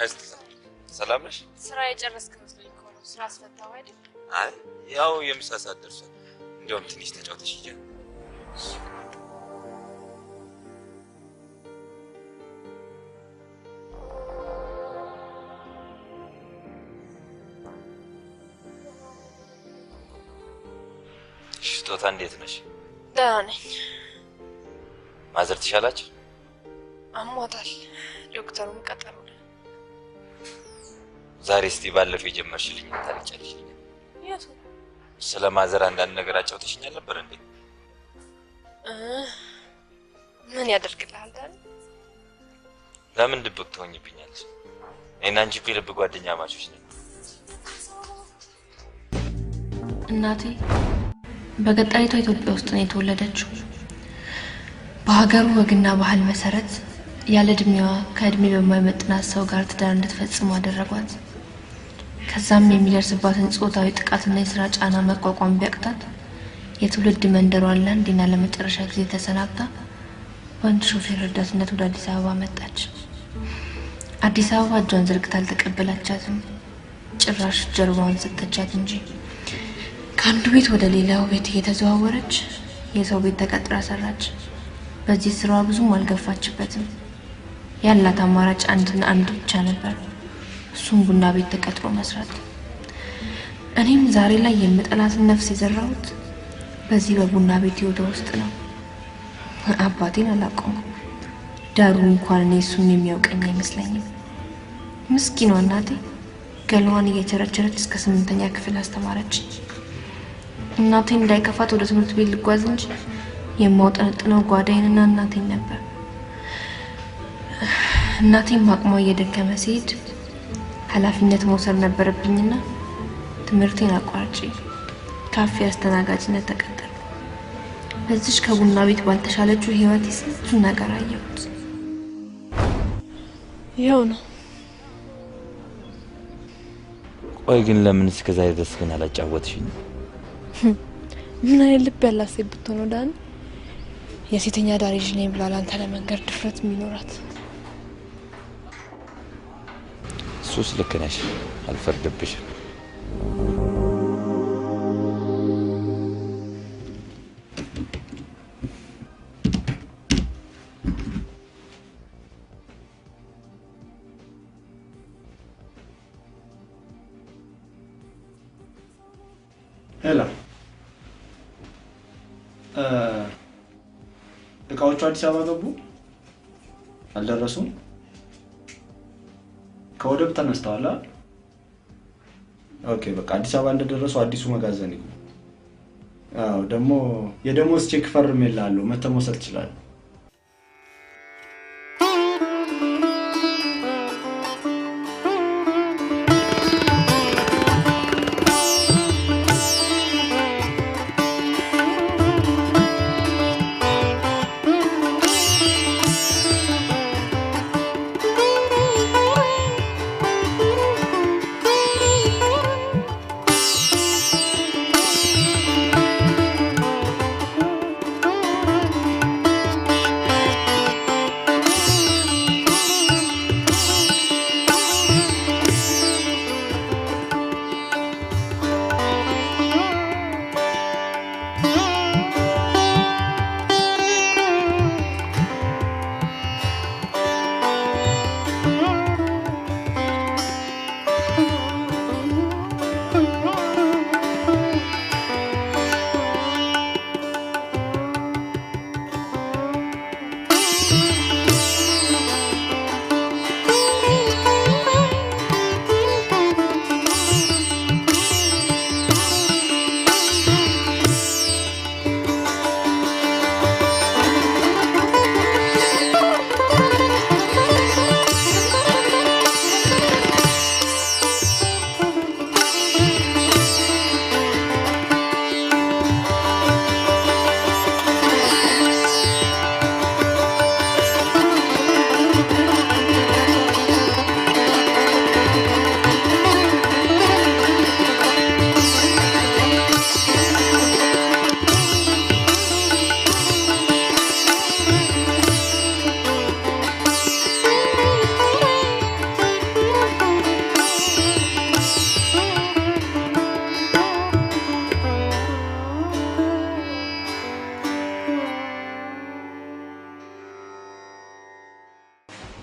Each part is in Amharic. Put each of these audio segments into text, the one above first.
አስተዛ ሰላም ነሽ? ስራ የጨረስክ መስሎኝ እኮ ነው። ስራ አስፈታው አይደል? አይ ያው የምሳ ሰዓት ደርሷል። እንደውም ትንሽ ተጫውተሽ ሂጂ። ሽቶታ እንዴት ነሽ? ደህና ነኝ። ማዘር ትሻላችሁ? አሟታል። ዶክተሩም ቀጠሩልኝ። ዛሬ እስቲ ባለፈው የጀመርሽልኝ ታሪክ ጨርሽልኝ። የቱ? ስለ ማዘር አንዳንድ ነገር አጫውተሽኛል ነበር እንዴ? ምን ያደርግልሃል ዳን? ለምን ድብቅ ትሆኝብኛለሽ? እኔና አንቺ እኮ የልብ ጓደኛ ማቾች ነን። እናቴ በገጠሪቷ ኢትዮጵያ ውስጥ ነው የተወለደችው። በሀገሩ ወግና ባህል መሰረት ያለ እድሜዋ ከእድሜ በማይመጥናት ሰው ጋር ትዳር እንድትፈጽም አደረጓት። ከዛም የሚደርስባትን ጾታዊ ጥቃትና የሥራ ጫና መቋቋም ቢያቅታት የትውልድ መንደሯን ለአንዴና ለመጨረሻ ጊዜ ተሰናብታ በአንድ ሾፌር ረዳትነት ወደ አዲስ አበባ መጣች። አዲስ አበባ እጇን ዘርግታ አልተቀበላቻትም። ጭራሽ ጀርባዋን ሰጠቻት እንጂ ከአንዱ ቤት ወደ ሌላው ቤት እየተዘዋወረች የሰው ቤት ተቀጥራ ሰራች። በዚህ ስራዋ ብዙም አልገፋችበትም። ያላት አማራጭ አንድ ብቻ ነበር፣ እሱም ቡና ቤት ተቀጥሮ መስራት። እኔም ዛሬ ላይ የምጠላትን ነፍስ የዘራሁት በዚህ በቡና ቤት ህይወቷ ውስጥ ነው። አባቴን አላውቀውም። ዳሩ እንኳን እኔ እሱን የሚያውቀኝ አይመስለኝም። ምስኪኗ እናቴ ገላዋን እየቸረቸረች እስከ 8ኛ ክፍል አስተማረች። እናቴን እንዳይከፋት ወደ ትምህርት ቤት ልጓዝ እንጂ የማውጠነጥነው ጓዳዬንና እናቴን ነበር። እናቴም አቅሟ እየደከመ ሲሄድ ኃላፊነት መውሰድ ነበረብኝና ትምህርቴን አቋርጬ ካፌ አስተናጋጅነት ተቀጠርኩ። በዚች ከቡና ቤት ባልተሻለችው ህይወቴ ስንቱን ነገር አየሁት። ይኸው ነው። ቆይ ግን ለምን እስከዛሬ ድረስ ግን አላጫወትሽኝ? ምን አይነት ልብ ያላት ሴት ብትሆን ዳን የሴተኛ ዳሪ ልጅ ነኝ ብላ ላንተ ለመንገር ድፍረት የሚኖራት? እሱስ ልክ ነሽ፣ አልፈርድብሽም። ሄሎ እቃዎቹ አዲስ አበባ ገቡ? አልደረሱም? ከወደብ ተነስተዋል? ኦኬ በቃ አዲስ አበባ እንደደረሱ አዲሱ መጋዘን ይገቡ። አዎ ደግሞ የደሞዝ ቼክ ፈርሜልሃለሁ፣ መተህ መውሰድ ትችላለህ።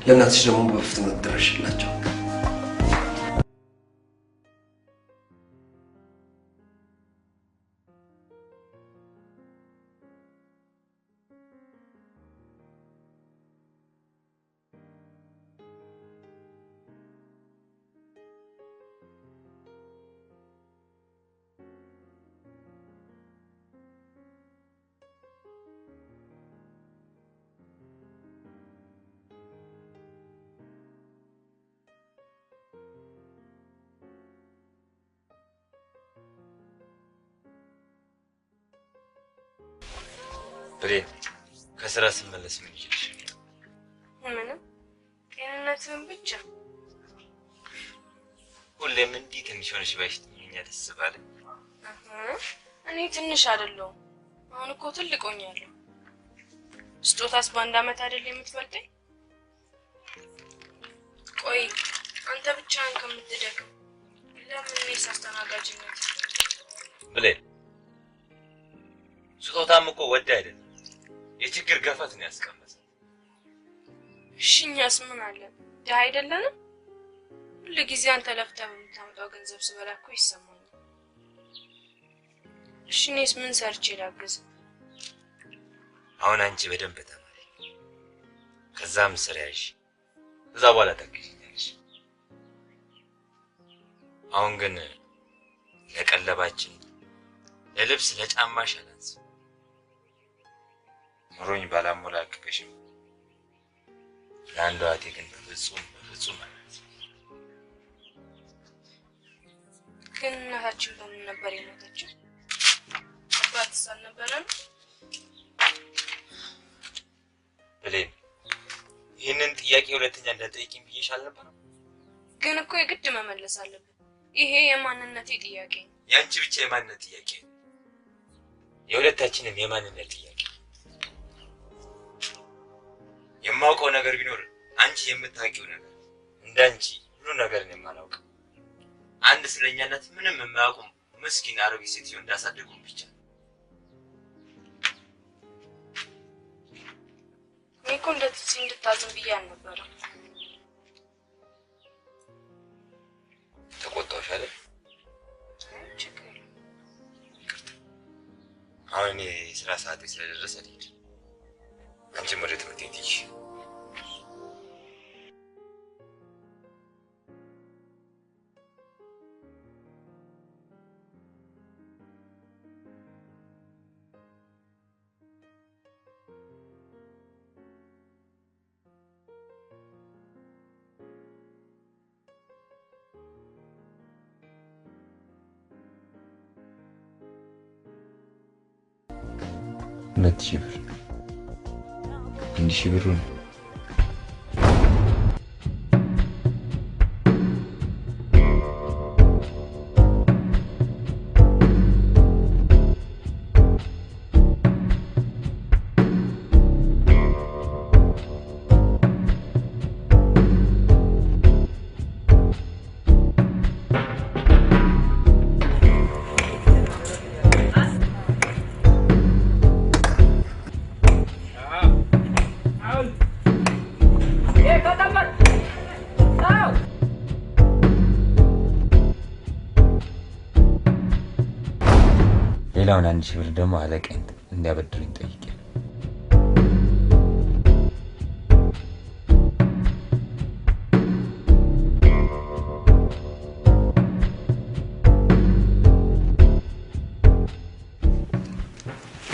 ለእናትሽ ደግሞ በፍጥነት ድረሽላቸው። ብሬን ከስራ ስመለስ ምን ይችላል? ምንም ጤንነትን ብቻ ሁሌም እንዲህ ትንሽ ሆነሽ ባይሽትኛ ደስ ባለ። እኔ ትንሽ አይደለሁም። አሁን እኮ ትልቅ ሆኛለሁ። ስጦታስ በአንድ አመት አይደል የምትበልጠኝ? ቆይ አንተ ብቻህን ከምትደክም ለምን እኔስ አስተናጋጅነት? ብሌን ስጦታም እኮ ወደ አይደለም የችግር ገፈት ነው ያስቀመጠ። እሺኛስ ምን አለ? ደሃ አይደለንም? ሁሉ ጊዜ አንተ ለፍተህ የምታመጣው ገንዘብ ስበላ እኮ ይሰማኛል። እሺ እኔስ ምን ሰርቼ ላግዝ? አሁን አንቺ በደንብ ተማሪ፣ ከዛም ስራ ያዥ፣ ከዛ በኋላ ታገኛለሽ። አሁን ግን ለቀለባችን ለልብስ ለጫማሽ አላንስ ኑሮኝ ባላሞላክሽም ለአንዷ አቴ ግን በፍጹም ማለት ግን እናታችን በምን ነበር የሞተችው? አባትስ አልነበረም? ብሌን ይህንን ጥያቄ ሁለተኛ እንዳትጠይቂኝ ብዬሽ አልነበረም? ግን እኮ የግድ መመለስ አለብን። ይሄ የማንነቴ ጥያቄ ነው። ያንቺ ብቻ የማንነት ጥያቄ ነው፣ የሁለታችንም የማንነት ጥያቄ። የማውቀው ነገር ቢኖር አንቺ የምታውቂው ነገር እንዳንቺ ሁሉ ነገር ነው የማላውቅ። አንድ ስለኛነት ምንም የማያውቁ ምስኪን አሮጊት ሴትዮ እንዳሳደጉን ብቻ። እኔ እኮ እንደዚህ እንድታዝን ብዬ አልነበረም። ተቆጣሁሽ አይደል? ችግር የለም። አሁን እኔ ስራ ሰዓቴ ስለደረሰ ልሂድ፣ አንቺም ወደ ትምህርት ቤት ሂጂ። ሁለት ሺህ ብር አንድ ሺህ ብሩን ሌላውን አንድ ሺህ ብር ደግሞ አለቀኝ እንዲያበድሩኝ ጠይቄ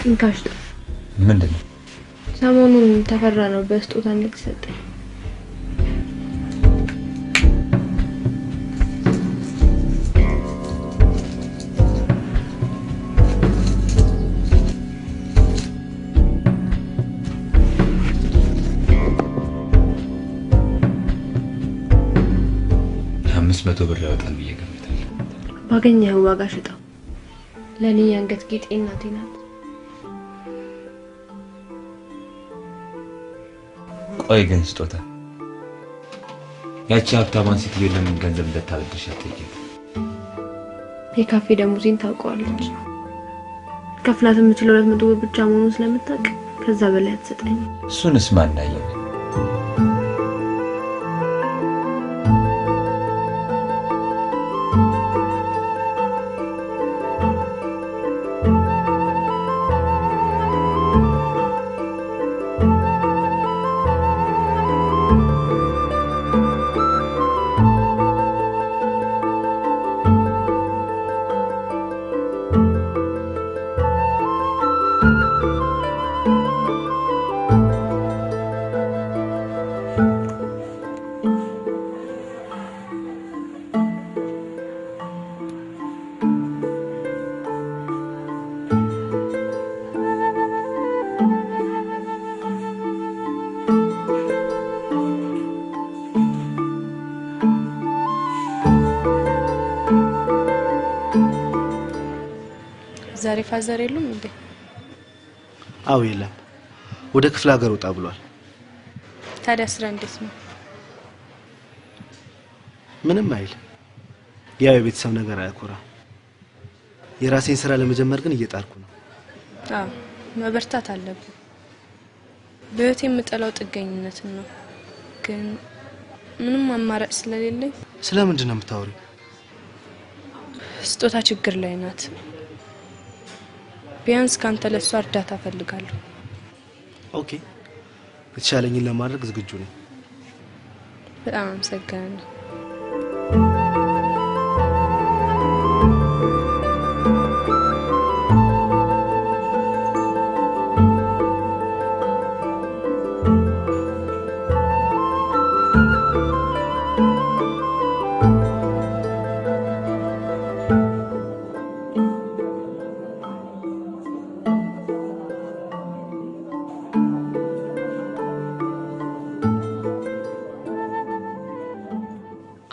እንካሽ ምንድን ነው? ሰሞኑን ተፈራ ነው በስጦታ እንደተሰጠኝ። መቶ ብር ያወጣል ብዬ ገምታለሁ። ባገኘው ዋጋ ሽጣው። ለኔ አንገት ጌጤ እናቴ ናት። ቆይ ግን ስጦታ ያቺ ሀብታማን ሴትዮ ለምን ገንዘብ እንደታበድርሽ አትጠይቂም? የካፌ ደሞዜን ታውቀዋለች። ከፍላት የምችለው 200 ብር ብቻ መሆኑን ስለምታውቅ ከዛ በላይ አትሰጠኝም። እሱንስ ማን ያየው? ፋዘር የሉም እንዴ? አው የለም ወደ ክፍለ ሀገር ወጣ ብሏል። ታዲያ ስራ እንዴት ነው? ምንም አይል። ያው የቤተሰብ ነገር አያኮራ። የራሴን ስራ ለመጀመር ግን እየጣርኩ ነው። አዎ መበርታት አለብኝ። በህይወቴ የምጠላው ጥገኝነትን ነው። ግን ምንም አማራጭ ስለሌለኝ። ስለምንድን ነው የምታወሪው? ስጦታ ችግር ላይ ናት። ቢያንስ ካንተ ለሷ እርዳታ ፈልጋለሁ። ኦኬ የተሻለኝን ለማድረግ ዝግጁ ነኝ። በጣም አመሰግናለሁ።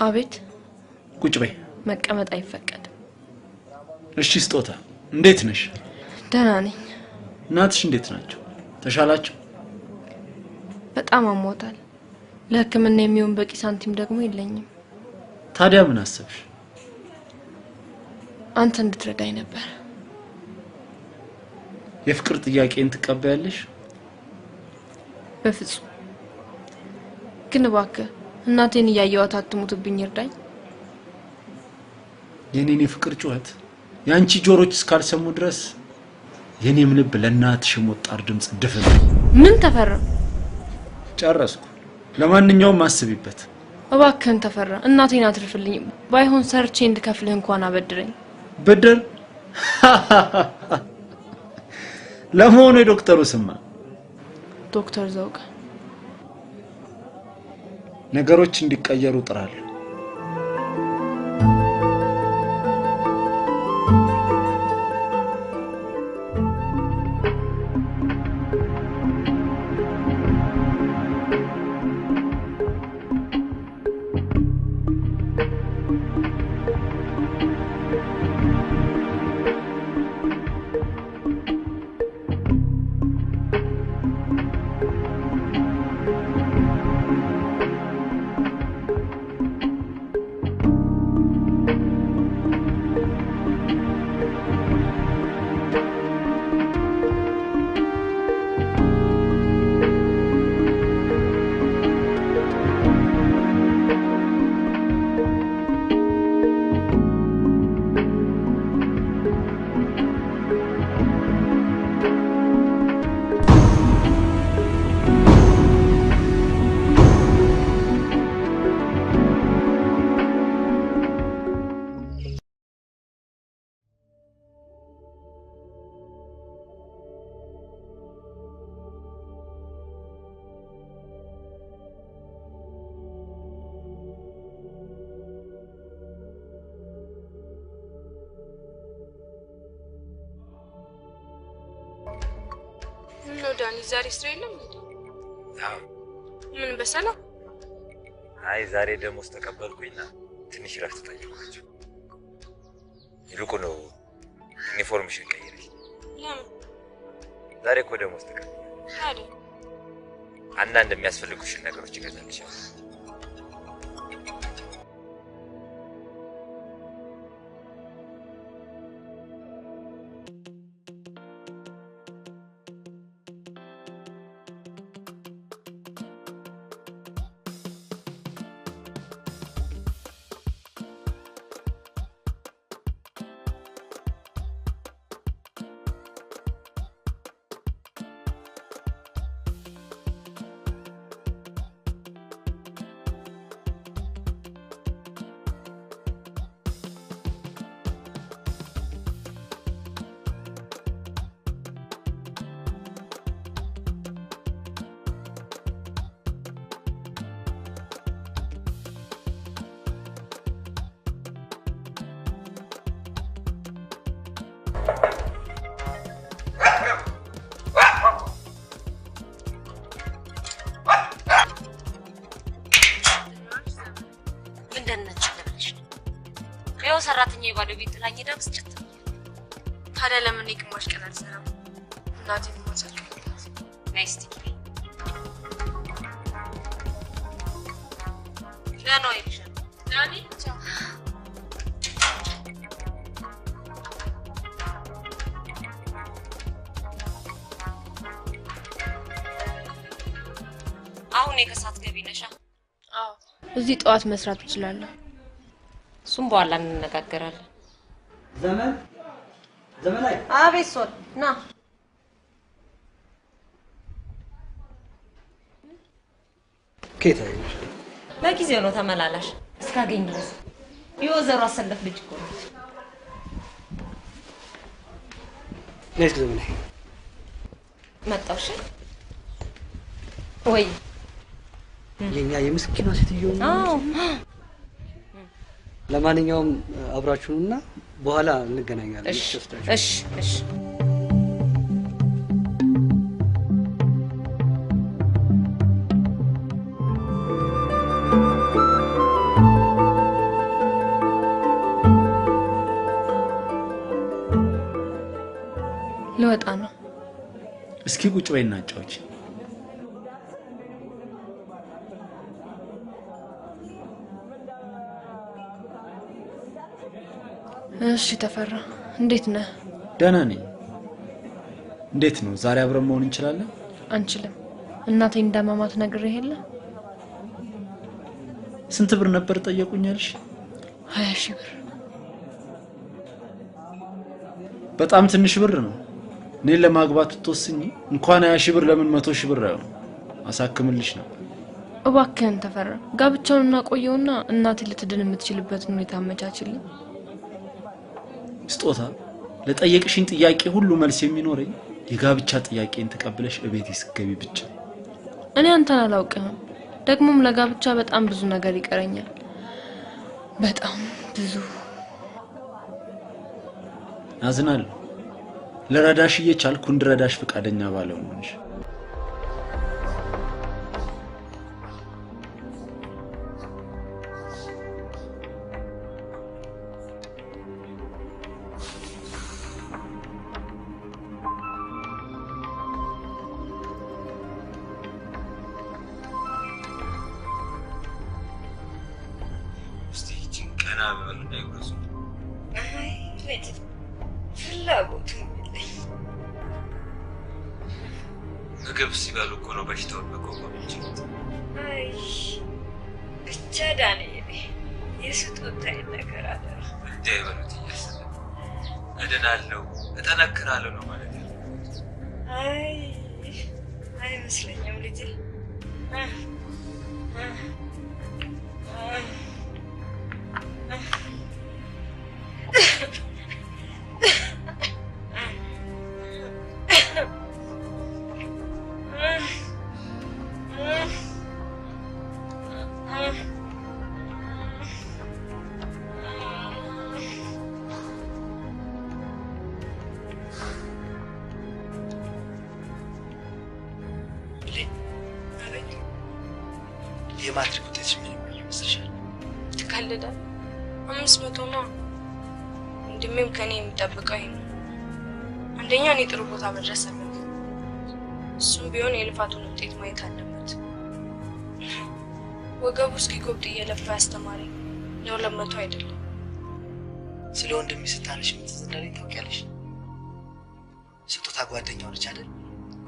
አቤት። ቁጭ በይ። መቀመጥ አይፈቀድም። እሺ ስጦታ እንዴት ነሽ? ደህና ነኝ። እናትሽ እንዴት ናቸው? ተሻላቸው? በጣም አሞታል። ለሕክምና የሚሆን በቂ ሳንቲም ደግሞ የለኝም። ታዲያ ምን አሰብሽ? አንተ እንድትረዳኝ ነበር። የፍቅር ጥያቄን ትቀበያለሽ? በፍጹም። ግን እባክህ እናቴን እያየኋት አትሙትብኝ፣ እርዳኝ። የኔን የፍቅር ጩኸት ያንቺ ጆሮች እስካልሰሙ ድረስ የኔም ልብ ለእናትሽ ሞጣር ድምጽ ድፍን። ምን ተፈራ? ጨረስኩ። ለማንኛውም አስቢበት እባክህን ተፈራ፣ እናቴን አትርፍልኝ። ባይሆን ሰርቼ እንድከፍልህ እንኳን አበድረኝ። ብድር? ለመሆኑ የዶክተሩ ስማ? ዶክተር ዘውገ። ነገሮች እንዲቀየሩ ጥራለሁ። ነው ዳኒ ዛሬ ስራ የለም እንዴ? አዎ። ምን በሰላም? አይ ዛሬ ደሞዝ ተቀበልኩኝና ትንሽ ረፍት ጠየቅኳቸው። ይልቁኑ ዩኒፎርምሽን ቀይረሽ። ለምን? ዛሬ እኮ ደሞዝ ተቀበል። ታዲያ አንዳንድ የሚያስፈልጉሽን ነገሮች ይገዛልሻል። ሰራተኛ የባለቤት ጥላኝ ዳብስ ጭት ታዲያ ለምን ግማሽ ቀን አልሰራም? እናቴን ማሳከም ናይስቲ ዳና ይልሻል ዳኒ ቻው አሁን የከሳት ገቢ ነሻ? አዎ እዚህ ጠዋት መስራት እችላለሁ። እሱም በኋላ እንነጋገራለን። ዘመናይ አቤት ሶል ና ኬታ ለጊዜው ነው ተመላላሽ እስካገኝ ድረስ የወዘሩ አሰለፍ ልጅ እኮ ነው። ነይስ ዘመናይ መጣውሽ ወይ የኛ የምስኪኗ ሴትዮ አዎ ለማንኛውም አብራችሁና በኋላ እንገናኛለን። እሺ እሺ ልወጣ ነው። እስኪ ቁጭ በይና አጫውች። እሺ ተፈራ እንዴት ነህ? ደህና ነኝ። እንዴት ነው ዛሬ አብረን መሆን እንችላለን? አንችልም። እናቴ እንደማማት ነግሬህ የለ? ስንት ብር ነበር ጠየቁኛልሽ? 20,000 ብር። በጣም ትንሽ ብር ነው። እኔን ለማግባት ተወስኝ እንኳን 20,000 ብር ለምን 100,000 ብር ነው አሳክምልሽ ነበር። እባክህን ተፈራ ጋብቻውን እናቆየውና እናቴ ልትድን የምትችልበትን ሁኔታ አመቻችልኝ። ስጦታ ለጠየቅሽኝ ጥያቄ ሁሉ መልስ የሚኖረኝ የጋብቻ ጥያቄን ተቀብለሽ እቤት ይስገቢ ብቻ። እኔ አንተን አላውቅህም። ደግሞም ለጋብቻ በጣም ብዙ ነገር ይቀረኛል። በጣም ብዙ። አዝናለሁ። ለረዳሽ እየቻልኩ እንድረዳሽ ፈቃደኛ ባለመሆንሽ። ምግብ ሲበሉ እኮ ነው በሽታውን መቋቋም የሚችሉት። አይ ብቻ ዳንኤል የስጦታ ነገር አደራ እንዳይበሉት እያሰበ እድናለሁ እጠነክራለሁ ነው ማለት ነው። አይ አይመስለኝም ልጄ። የማትሪክ ውጤትሽ ምን ይመስልሻል? ትቀልዳለህ? 500 ነው። ወንድሜም ከኔ የሚጠብቀው ይሄ ነው። አንደኛ እኔ ጥሩ ቦታ መድረስ አለብኝ። እሱም ቢሆን የልፋቱን ውጤት ማየት አለበት። ወገቡ እስኪጎብጥ እየለፋ ያስተማረኝ ለ200 አይደለም። ስለ ወንድሜ ስታነሽ የምትዘለለኝ ታውቂያለሽ? ስጦታ ጓደኛው ነች አይደል?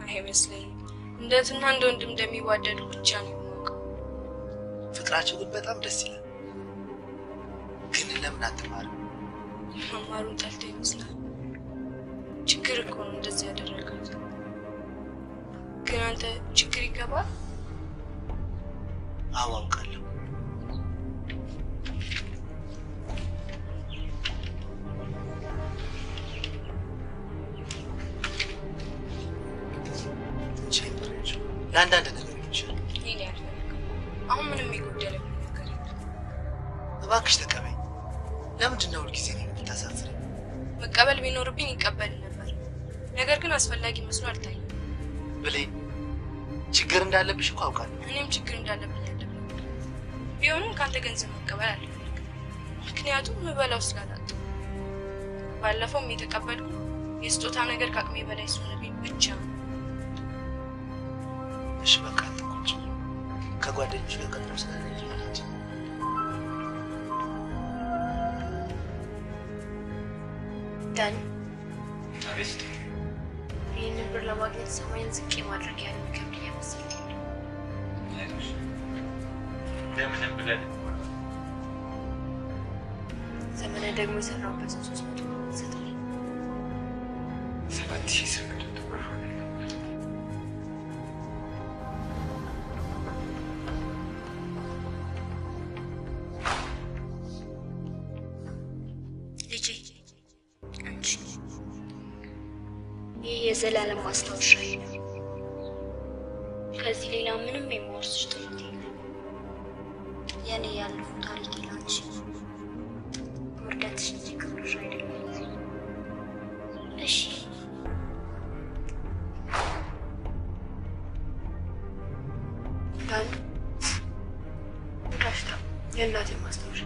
አይመስለኝም። እንደ እህትና እንደ ወንድም እንደሚዋደዱ ብቻ ነው የማውቀው። ፍቅራቸው ግን በጣም ደስ ይላል። ግን ለምን አትማርም? መማሩን ጠልቶ ይመስላል። ችግር እኮ ነው እንደዚህ ያደረጋት። ግን አንተ ችግር ይገባል? አዎ አውቃለሁ። ለአንዳንድ ነገር ይችላል። ይሄን ያለው አሁን ምንም የሚጎደለው ነገር የለም። እባክሽ ተቀበይ። ለምንድን ነው ሁልጊዜ እኔን የምታሳፍረኝ? መቀበል ቢኖርብኝ ይቀበል ነበር። ነገር ግን አስፈላጊ መስሎ አልታየም። ብሌን ችግር እንዳለብሽ እኮ አውቃለሁ። እኔም ችግር እንዳለብኝ አለብኝ። ቢሆንም ካንተ ገንዘብ መቀበል አልፈልግም። ምክንያቱም ምበላው ስላላጣሁ። ባለፈውም የተቀበልኩ የስጦታ ነገር ከአቅሜ በላይ ስለሆነብኝ ብቻ። እሺ በቃ አትቆጭ። ከጓደኞች ጋር ቀጥሮ ስለነጅ ማለት ዳኒ አቤት። ይህንን ብር ለማግኘት ሰማይን ዝቅ ማድረግ ያለ ከብድ እየመሰለኝ ነው። እንደምንም ብለን ዘመነ ደግሞ የሰራሁበትን 300 ብር ይሰጣል። 7,800 ብር ሆነ። ልጄ አንቺ ይህ የዘላለም ማስታወሻዬ ነው። ከዚህ ሌላ ምንም የማወርስሽ ጥረት የለም። የኔ ያለፉ ታሪክ ላንቺ ውርደትሽ እንጂ ክብርሽ አይደለም። እሺ ዳኒ ጋሽታ የእናቴ ማስታወሻ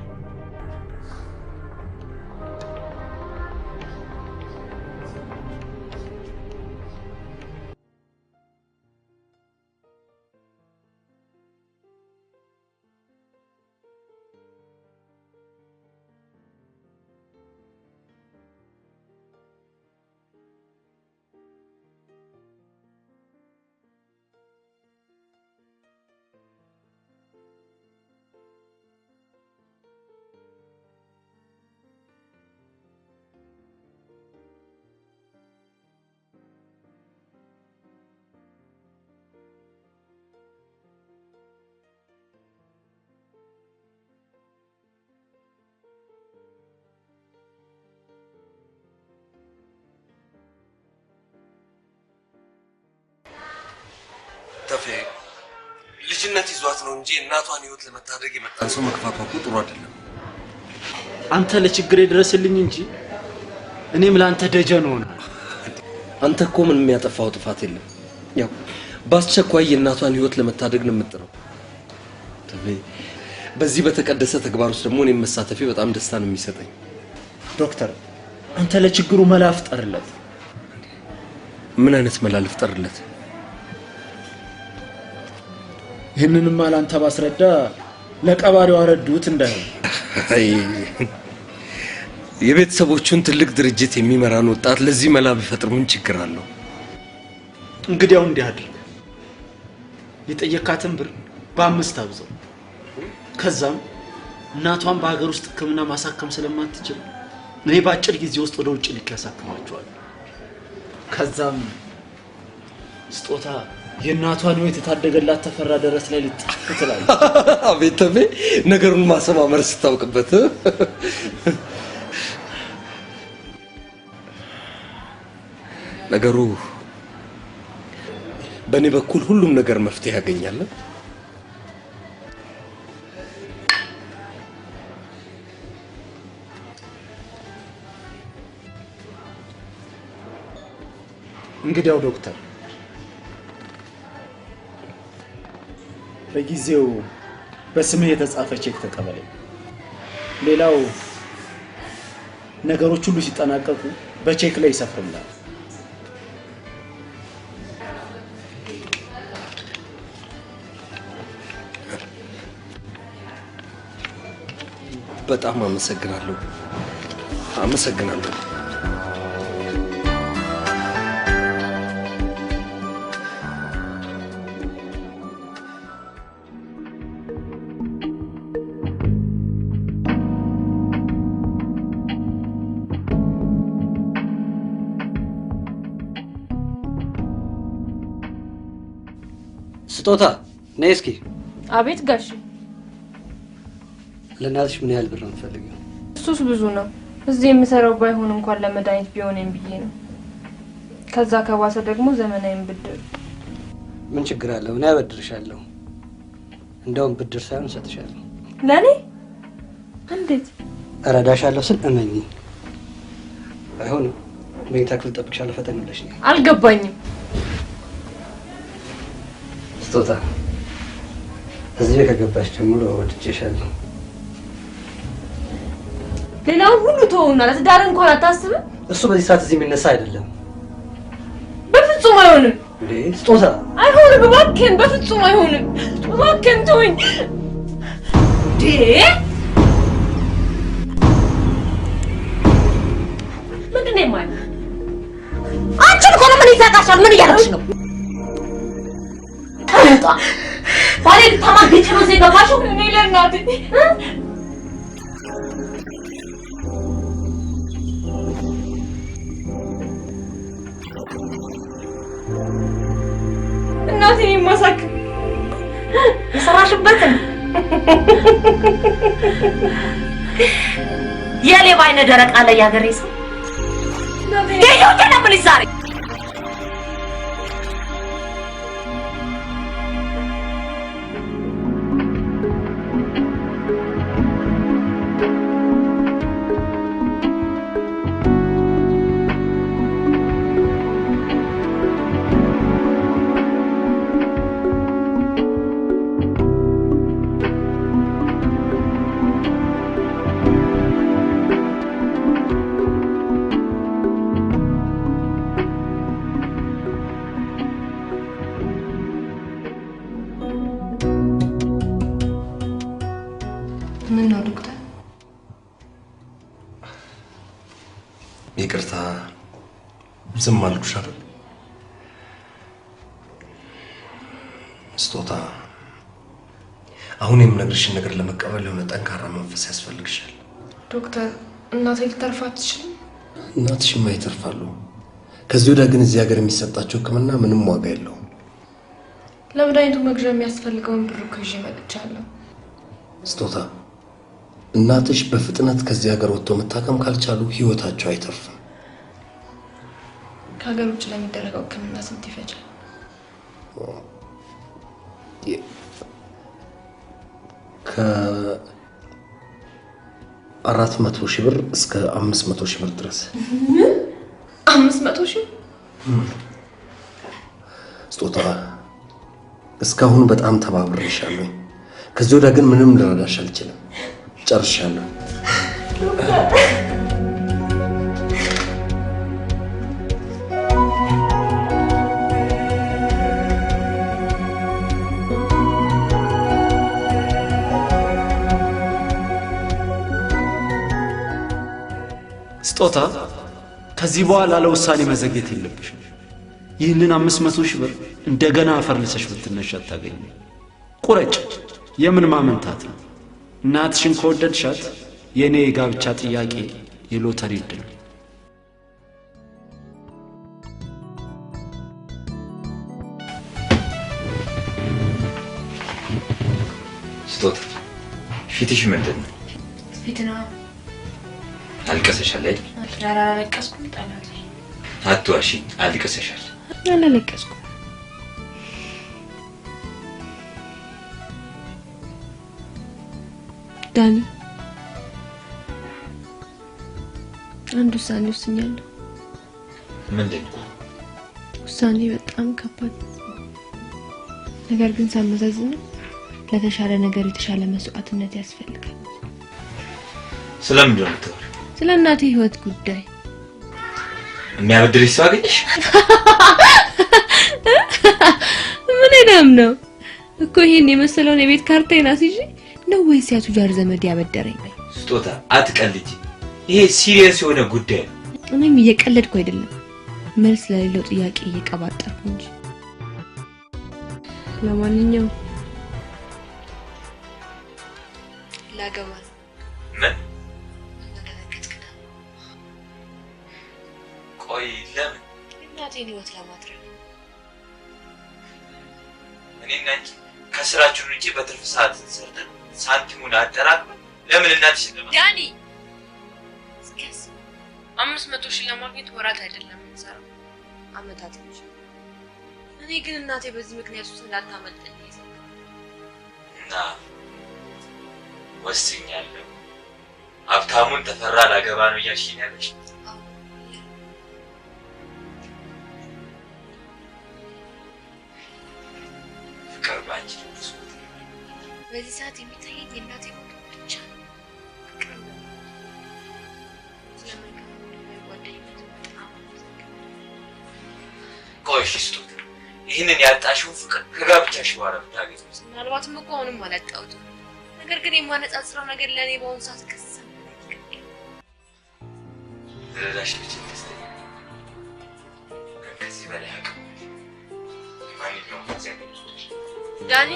ተፌ ልጅነት ይዟት ነው እንጂ እናቷን ህይወት ለመታደግ የመጣን ሰው መክፋቷ እኮ ጥሩ አይደለም። አንተ ለችግሬ ድረስልኝ እንጂ እኔም ለአንተ ደጀን ሆነ። አንተ እኮ ምንም የሚያጠፋው ጥፋት የለም። ያው በአስቸኳይ የእናቷን ህይወት ለመታደግ ነው የምትጥረው። ተፌ በዚህ በተቀደሰ ተግባር ውስጥ ደግሞ እኔም መሳተፌ በጣም ደስታ ነው የሚሰጠኝ። ዶክተር አንተ ለችግሩ መላ ፍጠርለት። ምን አይነት መላ ልፍጠርለት? ይህንንማ ላንተ ባስረዳ ለቀባሪው አረዱት እንዳይሆን። አይ የቤተሰቦቹን ትልቅ ድርጅት የሚመራን ወጣት ለዚህ መላ ቢፈጥር ምን ችግር አለው? እንግዲያው እንዲህ አድርግ። የጠየካትን ብር በ5 አብዛው። ከዛም እናቷን በሀገር ውስጥ ሕክምና ማሳከም ስለማትችል እኔ በአጭር ጊዜ ውስጥ ወደ ውጭ ልክ ያሳክማቸዋል። ከዛም ስጦታ የእናቷን ህይወት የታደገላት ተፈራ ደረስ ላይ ልጥፍ ትላለች። አቤት ተፌ ነገሩን ማሰማመር ስታውቅበት። ነገሩ በእኔ በኩል ሁሉም ነገር መፍትሄ ያገኛል። እንግዲያው ዶክተር በጊዜው በስምህ የተጻፈ ቼክ ተቀበለኝ። ሌላው ነገሮች ሁሉ ሲጠናቀቁ በቼክ ላይ ይሰፍርልሃል። በጣም አመሰግናለሁ። አመሰግናለሁ። ስጦታ ነይ እስኪ። አቤት ጋሽ። ለእናትሽ ምን ያህል ብር ነው የምትፈልጊው? እሱስ ብዙ ነው። እዚህ የምሰራው ባይሆን እንኳን ለመድኃኒት ቢሆንም ብዬ ነው። ከዛ ከባሰ ደግሞ ዘመናዊን ብድር። ምን ችግር አለው? እኔ አበድርሻለሁ። እንደውም ብድር ሳይሆን እሰጥሻለሁ። ለኔ? እንዴት? እረዳሻለሁ ስል እመኚ። አይሆንም። መኝታ ክፍል ጠብቅሻለሁ። ፈጠን ብለሽ ነይ። አልገባኝም። ስጦታ እዚህ ከገባሽ ጀምሮ ወድጄሻለሁ። ሌላውን ሁሉ ተውና ለትዳር እንኳን አታስብም? እሱ በዚህ ሰዓት እዚህ የሚነሳ አይደለም። በፍጹም አይሆንም። እንዴ ስጦታ አይሆንም፣ እባክህን፣ በፍጹም አይሆንም። እባክህን ተወኝ። እንዴ ምንድን ነው የማይሆን? አንቺን እኮ ነው ምን ይዘጋሻል? ምን እያደረግሽ ነው? ተውጣ ባሌ ልታማግጪ ነው እዚህ ገባሽው? እኔ ለእናቴ እናቴን የማሳክም የሰራሽበትን የሌባ አይነ ደረቅ አለ ያገሬ ሰው ደየው ተነብል ዛሬ ምን ነው ዶክተር? ይቅርታ ዝም አልኩሽ አይደል? ስጦታ አሁን የምነግርሽን ነገር ለመቀበል የሆነ ጠንካራ መንፈስ ያስፈልግሻል። ዶክተር እናቴ ልተርፍ አትችልም? እናትሽማ ይተርፋሉ። ከዚህ ወዲያ ግን እዚህ ሀገር የሚሰጣቸው ሕክምና ምንም ዋጋ የለውም። ለመድኃኒቱ መግዣ የሚያስፈልገውን ብር እኮ ይዤ መጥቻለሁ። ስጦታ እናትሽ በፍጥነት ከዚህ ሀገር ወጥቶ መታከም ካልቻሉ ህይወታቸው አይተርፍም። ከሀገር ውጭ ለሚደረገው ሕክምና ስንት ይፈጃል? ከ400,000 ብር እስከ 500,000 ብር ድረስ። 500,000? ስጦታ እስካሁን በጣም ተባብሬሻለሁ። ከዚህ ወዲያ ግን ምንም ልረዳሽ አልችልም። ጨርሻለሁ። ስጦታ ከዚህ በኋላ ለውሳኔ መዘግየት የለብሽም። ይህንን 500,000 ብር እንደገና አፈርልሰሽ ብትነሻ ታገኝ። ቁረጭ። የምን ማመንታት ነው? እናትሽን ከወደድሻት የኔ የጋብቻ ጥያቄ የሎተሪ ዕድል። ስጦታ ፊትሽ ምንድን ነው? ፊትና አልቀሰሻል አይደል? ዳራ አለቀስኩም። ጠላት አትዋሺ፣ አልቀሰሻል። አላለቀስኩም። ዳኒ አንድ ውሳኔ ወስኛለሁ። ምንድን ነው? ውሳኔ በጣም ከባድ ነገር ግን ሳመዛዝነው ለተሻለ ነገር የተሻለ መስዋዕትነት ያስፈልጋል። ስለምንድን ነው የምታወሪው? ስለ እናቴ ህይወት ጉዳይ። የሚያበድርሽ ሰው አገኘሽ? ምን ነው እኮ ይሄን የመሰለውን የቤት ካርታዬን አስይዤ ነው ወይስ ያ ቱጃር ዘመድ ያበደረኝ? ስጦታ አትቀልጂ። ይሄ ሲሪየስ የሆነ ጉዳይ ነው። እኔም እየቀለድኩ አይደለም፣ መልስ ለሌለው ጥያቄ እየቀባጠርኩ እንጂ። ለማንኛውም ላገባ ነው። ምን? ቆይ ለምን? እናቴን ህይወት ለማትረፍ። እኔና አንቺ ከስራችን ውጪ በትርፍ ሰዓት ሰርተን ሳንቲሙን አጠራቅመን ለምን እናትሽ ለማ ዳኒ እስከስ 500,000 ለማግኘት ወራት አይደለም እንሰራው አመታት እንጂ። እኔ ግን እናቴ በዚህ ምክንያት ውስጥ እንዳታመልጠኝ እና ወስኛለሁ። ሀብታሙን ተፈራ ላገባ ነው እያልሽኝ ያለሽ? ፍቅር ባንቺ በዚህ ሰዓት የሚታየኝ የእናቴ ሞት ብቻ ነው። ፍቅር ነው። ስለምን ጓደኝነት እሺ ስጦታ ይህንን ያጣሽውን ፍቅር ከጋብቻሽ በኋላ ብታገኝ ምናልባትም እኮ አሁንም አላጣሁትም። ነገር ግን የማነጻጽረው ነገር ለእኔ በአሁኑ ሰዓት ከሰም ረዳሽ ልጅ ደስተኛ ግን ከዚህ በላይ አቅም ማንኛውም ጊዜ ዳኒ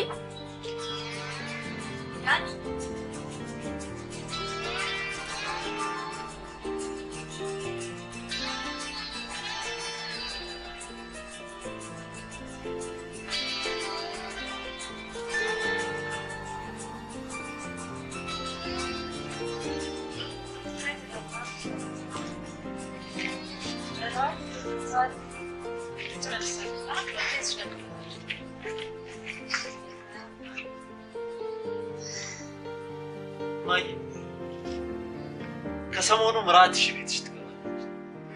ማይ ከሰሞኑ ምራትሽ ቤትሽ ትገባለች።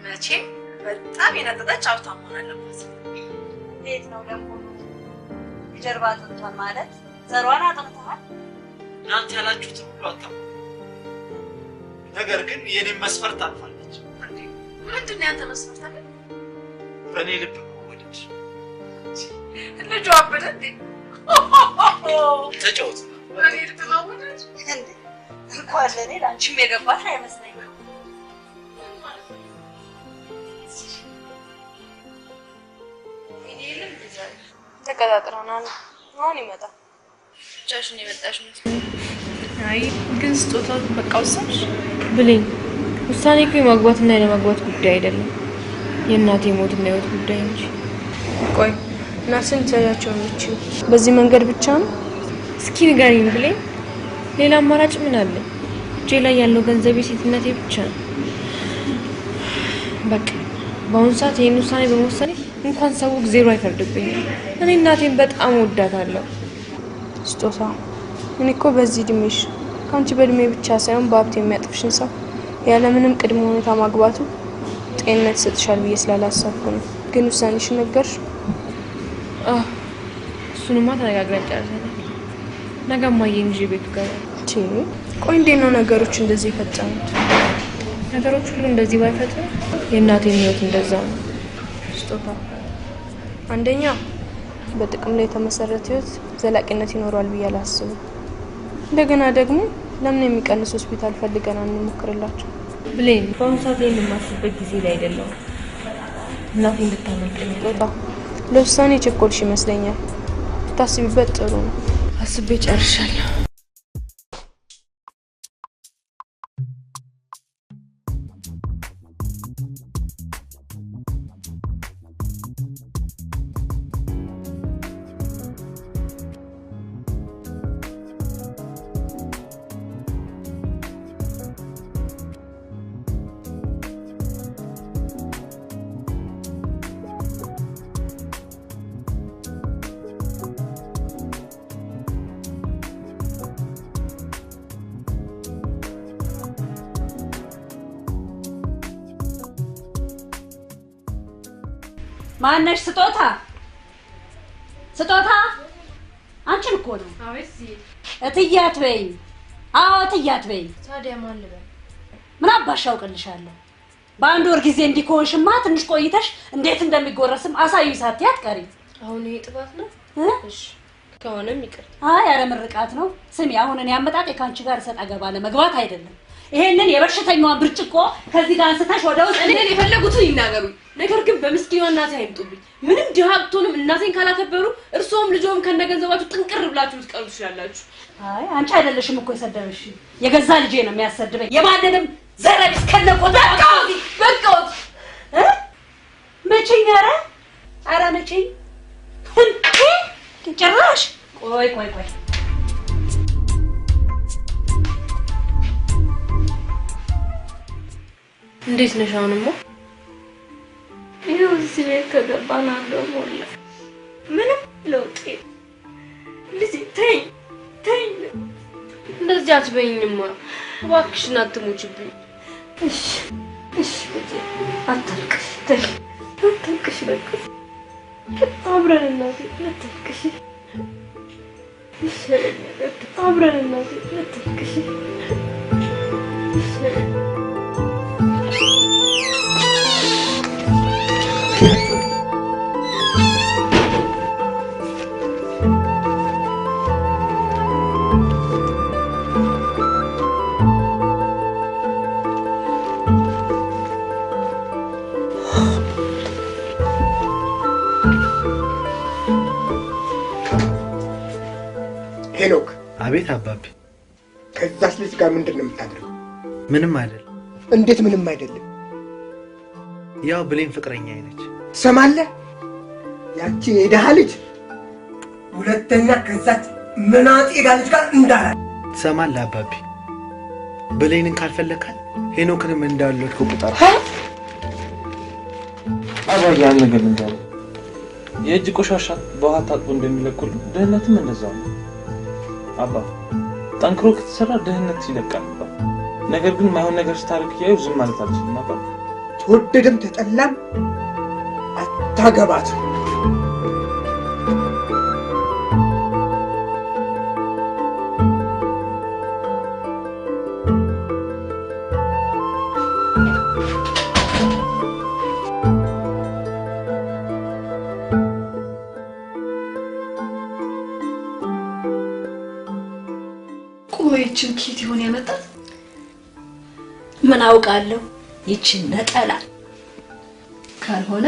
መቼም በጣም የነጠጠች ሀብታም መሆን አለባት። ቤት ነው ደግሞ ጀርባ አጥንቷን ማለት ዘሯን አጥንተዋል። እናንተ ያላችሁትን ሁሉ አታውቁም። ነገር ግን የኔን መስፈርት አልፋለች። ምንድን ነው ያንተ መስፈርት አለ? በእኔ ልብ መወደድ። ልጁ አበደ እንዴ? ተጫወት። በእኔ ልብ መወደድ እንዴ? እንኳን ለእኔ ለአንቺም የገባት አይመስለኝም። ተቀጣጥረናል። አሁን ይመጣል። ብቻሽን የመጣሽ መስሎኝ። አይ ግን ስጦታው በቃ ወሰንሽ ብለኝ። ውሳኔ እኮ የማግባትና የለማግባት ጉዳይ አይደለም፣ የእናቴ ሞትና የህይወት ጉዳይ እንጂ። ቆይ እናትሽን ትያቸው ነው በዚህ መንገድ ብቻ ነው? እስኪ ንገሪኝ ብለኝ። ሌላ አማራጭ ምን አለ? እጄ ላይ ያለው ገንዘብ ሴትነቴ ብቻ ነው። በቃ በአሁኑ ሰዓት ይህን ውሳኔ በመወሰኔ እንኳን ሰው ዜሮ አይፈርድብኝም። እኔ እናቴን በጣም ወዳታለሁ። ስጦታ እኔ እኮ በዚህ እድሜሽ ከአንቺ በእድሜ ብቻ ሳይሆን በሀብት የሚያጥፍሽን ሰው ያለምንም ቅድመ ሁኔታ ማግባቱ ጤንነት ይሰጥሻል ብዬ ስላላሰብኩ ነው። ግን ውሳኔሽን ነገርሽ? እሱንማ ተነጋግረን ጨርሰናል። ነገ እማዬን ይዤ ቤቱ ገባለሁ። ቆይ እንዴት ነው ነገሮች እንደዚህ የፈጸሙት? ነገሮች ሁሉ እንደዚህ ባይፈጥሩ የእናቴን ህይወት እንደዛ ነው። ስጦታ አንደኛ በጥቅም ላይ የተመሰረተ ህይወት ዘላቂነት ይኖረዋል ብዬ አላስብም። እንደገና ደግሞ ለምን የሚቀንስ ሆስፒታል ፈልገን አንሞክርላቸው? ብሌን በአሁኑ ሰዓት ላይ የማስብበት ጊዜ ላይ አይደለም። እናቴ እንድታመልጠኝ ስጦታ ለውሳኔ ቸኮልሽ ይመስለኛል። ታስቢበት ጥሩ ነው። አስቤ ጨርሻለሁ። ማነሽ? ስጦታ ስጦታ አንቺን እኮ ነው። አቤት። እትዬ አትበይኝ። አዎ እትዬ አትበይኝ። ታዲያ ማን ልበል? ምን አባሽ አውቅልሻለሁ? በአንድ ወር ጊዜ እንዲኮንሽማ ትንሽ ቆይተሽ እንዴት እንደሚጎረስም አሳዩኝ ሳትይ አትቀሪም። አሁን ይሄ ጥፋት ነው? እሺ ከሆነም ይቅር። አይ ኧረ ምርቃት ነው። ስሚ አሁን እኔ አመጣጤ ካንቺ ጋር ሰጣ ገባ ለመግባት አይደለም። ይሄንን የበሽተኛዋን ብርጭቆ ከዚህ ጋር አንስተሽ ወደ ውስጥ እኔን የፈለጉትን ይናገሩኝ። ነገር ግን በምስኪኗ እናቴ አይምጡብኝ። ምንም ድሃ ብትሆንም እናቴን ካላከበሩ እርስዎም ልጆም ከነገንዘባችሁ ጥንቅር ብላችሁ ልትቀሩ ትችላላችሁ። አይ አንቺ አይደለሽም እኮ የሰደበሽ፣ የገዛ ልጄ ነው የሚያሰድበኝ። የማንንም ዘረቢስ ከነቆታ በቃውት መቼኝ ኧረ መቼኝ ጭራሽ ቆይ እንዴት ነሽ? አሁንማ ይኸው እዚህ ቤት ከገባን አንድ ወር ሞላ። ምንም ለውጥ ልጅ ተይኝ እንደዚህ አትበይኝማ እባክሽን፣ አትሞችብኝ። እሺ ልጄ አታልቅሽ፣ አታልቅሽ። በቃ አብረን እናቴ አታልቅሽ። ይሻለኛል። አብረን እናቴ አታልቅሽ። ይሻለኛል። እንዴት አባቢ? ከዛስ ልጅ ጋር ምንድን ነው የምታደርገው? ምንም አይደለም። እንዴት ምንም አይደለም? ያው ብሌን ፍቅረኛ አይነች። ትሰማለህ? ያቺ የደሃ ልጅ ሁለተኛ ከዛች መናጤ ልጅ ጋር እንዳላ ትሰማለህ አባቢ? ብሌንን ካልፈለካል ሄኖክንም እንዳልወድከው ቁጠራ። አባዬ ያን ነገር እንዳለ የእጅ ቆሻሻ በውሃ ታጥቦ እንደሚለቁል ድህነትም እንደዛው ነው። አባ ጠንክሮ ከተሰራ ድህነት ይለቃል። ነገር ግን ማይሆን ነገር ስታርክ ያዩ ዝም ማለት አልችልም። አባ ተወደደም ተጠላም አታገባት። ቆይችን ኪት ይሆን ያመጣት? ምን አውቃለሁ? ይችን ነጠላ ካልሆነ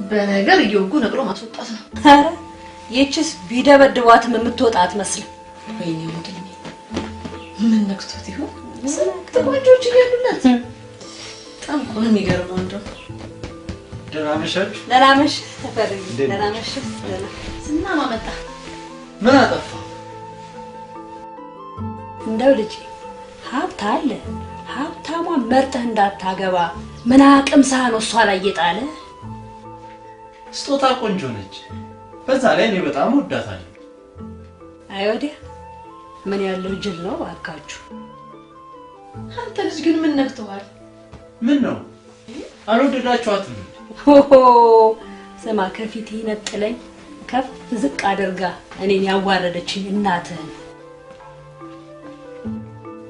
በነገር እየወጉ ነቅሎ ማስወጣት ነው። አረ ይችስ ቢደበድቧትም የምትወጣ አትመስልም። ወይኔ ወንድሜ ምን ነክቶት ይሆን? ተቋጆች እያሉላት በጣም እኮ ነው የሚገርመው። እንደው ደህና መሻችሁ? ደህና መሽ ተፈርኝ። ደህና መሽ ደህና ስናማ መጣ። ምን አጠፋ? እንደው ልጅ ሀብት አለ፣ ሀብታሟ መርጠህ እንዳታገባ ምን አቅም ሳህን እሷ ላይ እየጣለ። ስጦታ ቆንጆ ነች፣ በዛ ላይ እኔ በጣም ወዳታለሁ። አይ ወዲያ ምን ያለው ጅል ነው ባካችሁ። አንተ ልጅ ግን ምን ነክተዋል? ምን ነው አልወደዳችኋትም? ሆሆ ስማ፣ ከፊቴ ነጥለኝ ከፍ ዝቅ አድርጋ እኔን ያዋረደችኝ እናትህን።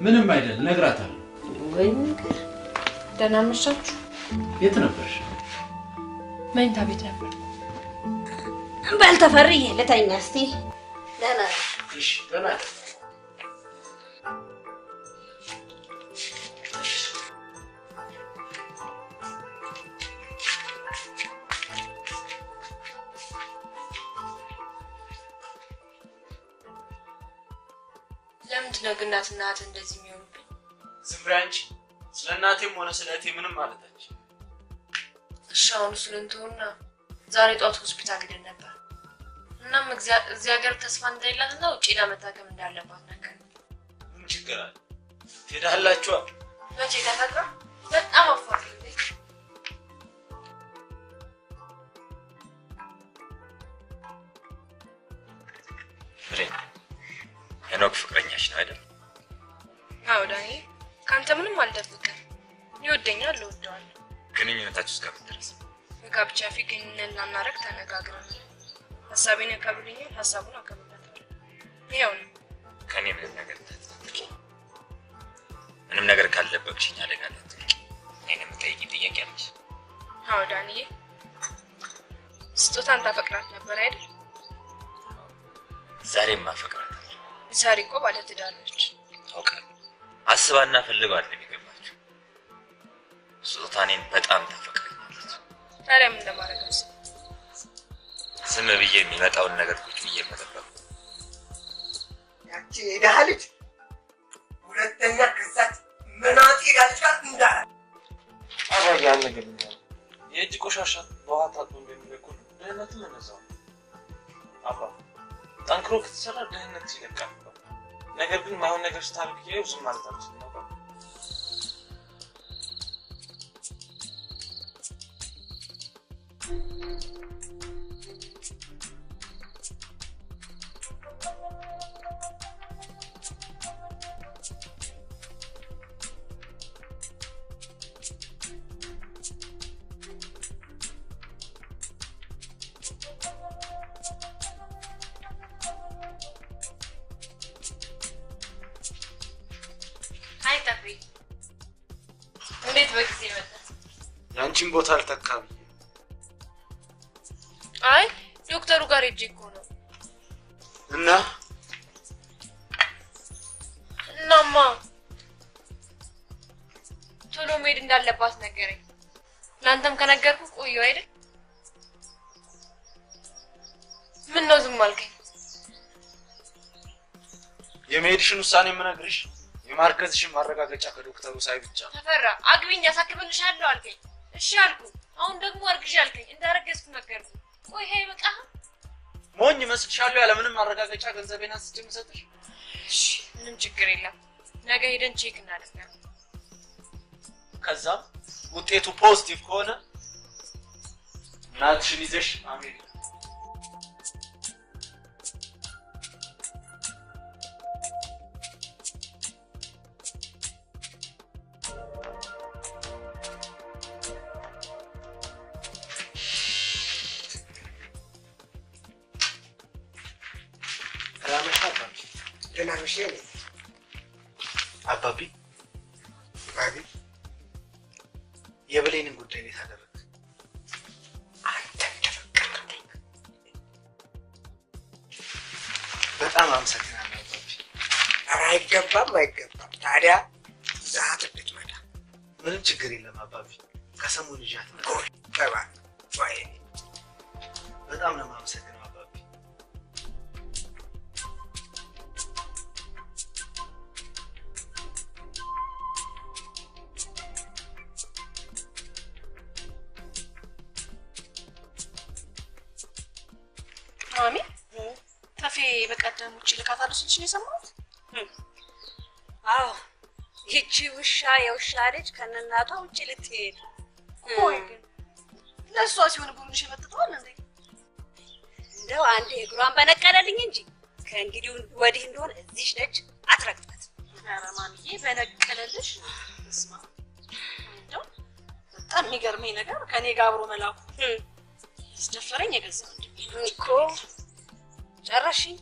ምንም አይደል፣ ነግራታለሁ። ወይ ነገር ደህና መሻችሁ? የት ነበርሽ? መኝታ ቤት ነበር። በል ተፈርዬ ልተኛ እስቲ። ደህና እሺ፣ ደህና ለምንድን ነው ግን እናትና እህት እንደዚህ የሚሆኑብኝ? ዝም በይ አንቺ። ስለ እናቴም ሆነ ስለ እህቴ ምንም ማለታች። እሺ አሁን እሱን እንተውና ዛሬ ጧት ሆስፒታል ሄደን ነበር። እናም እዚህ ሀገር ተስፋ እንደሌላትና ውጪ ሄዳ መታከም እንዳለባት ነገር። ምን ችግር አለ? ትሄዳላችኋ? መቼ ተፈቅራ? በጣም አፋር ሄኖክ ፍቅረኛሽ ነው አይደል? አዎ ዳኒ፣ ካንተ ምንም አልደብቅም። ይወደኛል፣ እወደዋለሁ። ግንኙነታችሁ እስከምን ድረስ? በጋብቻ ፊት ግንኙነት ላናረግ ተነጋግረናል። ሀሳቤን ያከብልኛል፣ ሀሳቡን አከብለታለሁ። ይኸው ነው። ከኔ ምንም ነገር እንዳትጠብቂ። ምንም ነገር ካልደበቅሽኝ አደጋ እንዳትጠብቂ። እኔን የምጠይቂኝ ጥያቄ አለሽ? አዎ ዳኒዬ፣ ስጦታን ታፈቅራት ነበር አይደል? ዛሬም ማፈቅራት። ዛሬ እኮ ባለትዳር ነች። አውቃለሁ። አስባና ፈልጋ አይደለም የገባችው። ስጦታኔን በጣም ታፈቅረኛለች። ታዲያ ምን ለማድረግ አስብ? ዝም ብዬ የሚመጣውን ነገር ቁጭ ብዬ መጠበቅ። ያቺ የደሃ ልጅ ሁለተኛ ከዛች መናጤ ልጅ ጋር እንዳላ። አባዬ ያን ነገር እንዳለ የእጅ ቆሻሻ በውሃ ታጥቦ እንደሚለቁል ድህነትም እንደዛው ነው። አባ ጠንክሮ ከተሰራ ድህነት ይለቃል። ነገር ግን ማይሆን ነገር ስታርክ ያዩ ዝም ማለት አልችልም። አባ እንዴት በጊዜ መጣ? ያንቺን ቦታ አልተካም። አይ ዶክተሩ ጋር ሄጄ እኮ ነው። እናማ ቶሎ መሄድ እንዳለባት ነገረኝ። ላንተም ከነገርኩ ቆየሁ አይደል? ምን ነው ዝም አልከኝ? የመሄድሽን ውሳኔ የምነግርሽ የማርገዝሽን ማረጋገጫ ከዶክተሩ ሳይ ብቻ። ተፈራ አግቢኝ ያሳክምልሻለሁ አልከኝ። እሺ አልኩ። አሁን ደግሞ አርግሽ አልከኝ። እንዳረገዝኩ ነገርኩ። ቆይ ይሄ በቃ ሞኝ መስልሻለሁ? ያለ ምንም ማረጋገጫ ገንዘቤን አንስቼ የምሰጥሽ? እሺ ምንም ችግር የለም። ነገ ሄደን ቼክ እናደርጋለን። ከዛም ውጤቱ ፖዚቲቭ ከሆነ እናትሽን ይዘሽ አሜሪካ አባቢ የብሌንን ጉዳይ እንዴት አደረግ? በጣም አመሰግናለሁ አባቢ። አይገባም አይገባም። ታዲያ ዛት ብትመጣ ምንም ችግር የለም አባቢ። ከሰሞኑ ይዣት ነው። በጣም ነው የማመሰግነው አባቢ። ማሚ ተፌ በቀደም ውጭ ልካታለሁ ሲልሽ ነው የሰማሁት? አዎ ይቺ ውሻ የውሻ ልጅ ከነናቷ ውጭ ልትሄድ። ቆይ ግን ለእሷ ሲሆን ቡሩንሽ የመጥተዋል እንዴ? እንደው አንዴ እግሯን በነቀለልኝ እንጂ ከእንግዲህ ወዲህ እንደሆነ እዚሽ ነች አትረግጣት። ኧረ ማሚዬ በነቀለልሽ። እስማ እንደው በጣም የሚገርመኝ ነገር ከኔ ጋር አብሮ መላኩ ያስደፈረኝ የገዛ ወንድሜ ነው እኮ። ጨረሽኝ?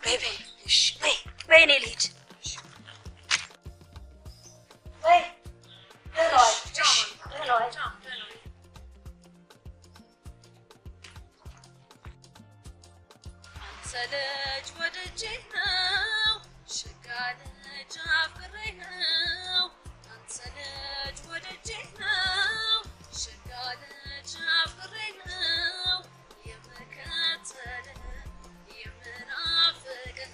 በይ በይ እሺ በይ በይ እኔ ልሂድ። በይ ደህናዋይ ደህናዋይ ሰለች ወደጄ ነው ሸጋ ልጅ አፍቅሬ ነው። አንሰለች ወደጄ ነው ሸጋ ልጅ አፍቅሬ ነው። የምከተልህ የምናፍቅህ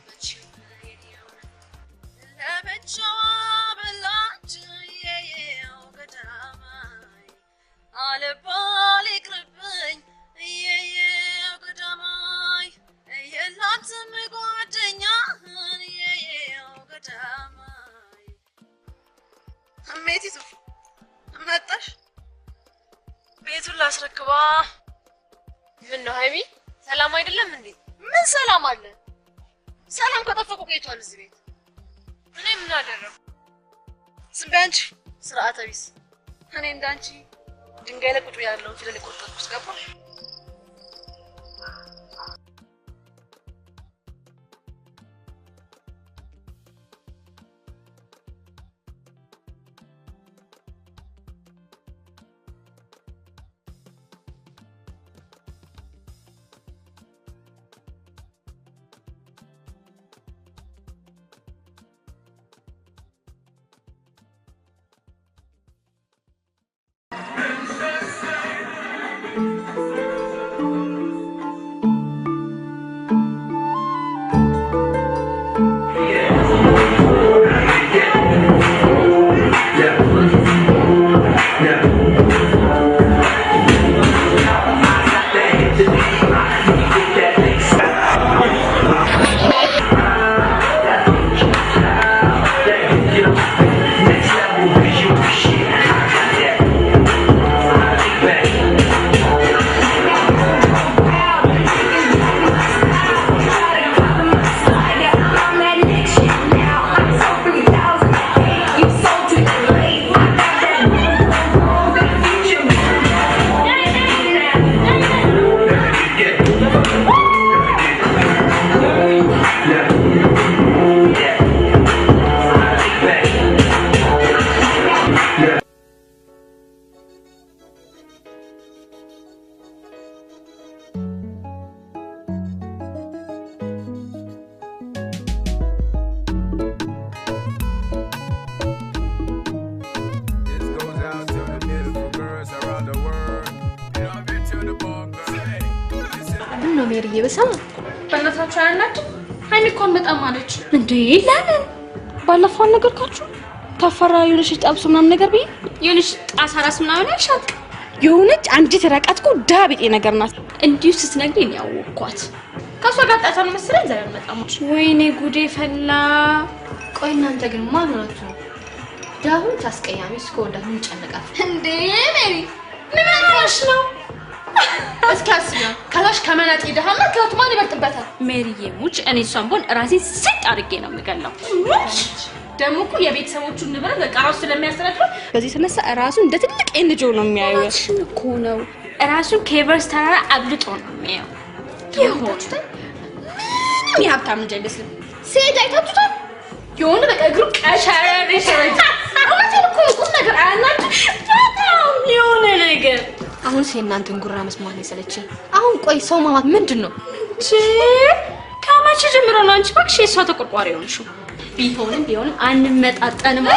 መቼም የኔው ነህ። ለብቻዋ በላች የየው ገዳማይ አልባል ይቅርብኝ የየው ገዳማይ የላትም ጓደኛህን የየው ገዳማይ። እሜቲቱ መጣሽ? ቤቱን ላስረክባ። ምን ነው ሃይሚ ሰላም አይደለም እንዴ? ምን ሰላም አለ? ሰላም ከጠፈቁ ቆይቷል እዚህ ቤት። እኔ ምን አደረኩ? ዝም በይ አንቺ ስርዓተ ቢስ። እኔ እንዳንቺ ድንጋይ ላይ ቁጭ ያለው ፊደል ቆርጠኩስ ገባ። ሜሪዬ በሰማ በእናታችሁ አያናችሁ? ሀይሚ እኮ በጣም አለች እንዴ ለምን ባለፈው ነገርካችሁ ታፈራ የሆነች ጣብሶ ምናምን ነገር ቢይ የሆነች ጣሳራስ ምናምን ያልሻት የሆነች አንዲት ረቃትኩ ዳብጤ ነገር ናት እንዲሁ ስትነግሪኝ ያወቅኳት ከሷ ጋር ጣሳን መሰለኝ ዘር መጣሞች ወይኔ ጉዴ ፈላ ቆይ እናንተ ግን ማን ናችሁ ዳሁን ታስቀያሚ እስከወዳት ምን ጨነቃት እንዴ ሜሪ ምን ማለት ነው እስካስያ ካላሽ ከመናጥ ይደሃማ ከውት ማን ይበልጥበታል ሜሪዬ ሙች እኔ እሷን ቦን ራሴን ስጥ አድርጌ ነው የምገላው ደሞ እኮ የቤተሰቦቹን ንብረት በቃ ራሱ ስለሚያስተዳድረው በዚህ ተነሳ ራሱ እንደ ትልቅ ኤንጆ ነው የሚያየው እኮ ነው ራሱ ከኤቨርስት ተራራ አብልጦ ነው የሚያየው ይሁን ሀብታም እንጂ አይመስልም ሴት አይታችሁታል የሆነ በቃ እግሩ ቀሻረር ይሰራል አሁን እኮ ቁም ነገር አያናችሁ በጣም የሆነ ነገር አሁን እናንተን ጉራ መስማት ነው የሰለችኝ አሁን ቆይ ሰው ማማት ምንድነው ከመቼ ጀምሮ ነው አንቺ ባክሽ የሷ ተቆርቋሪ ሆንሽው ቢሆንም አንመጣጠንም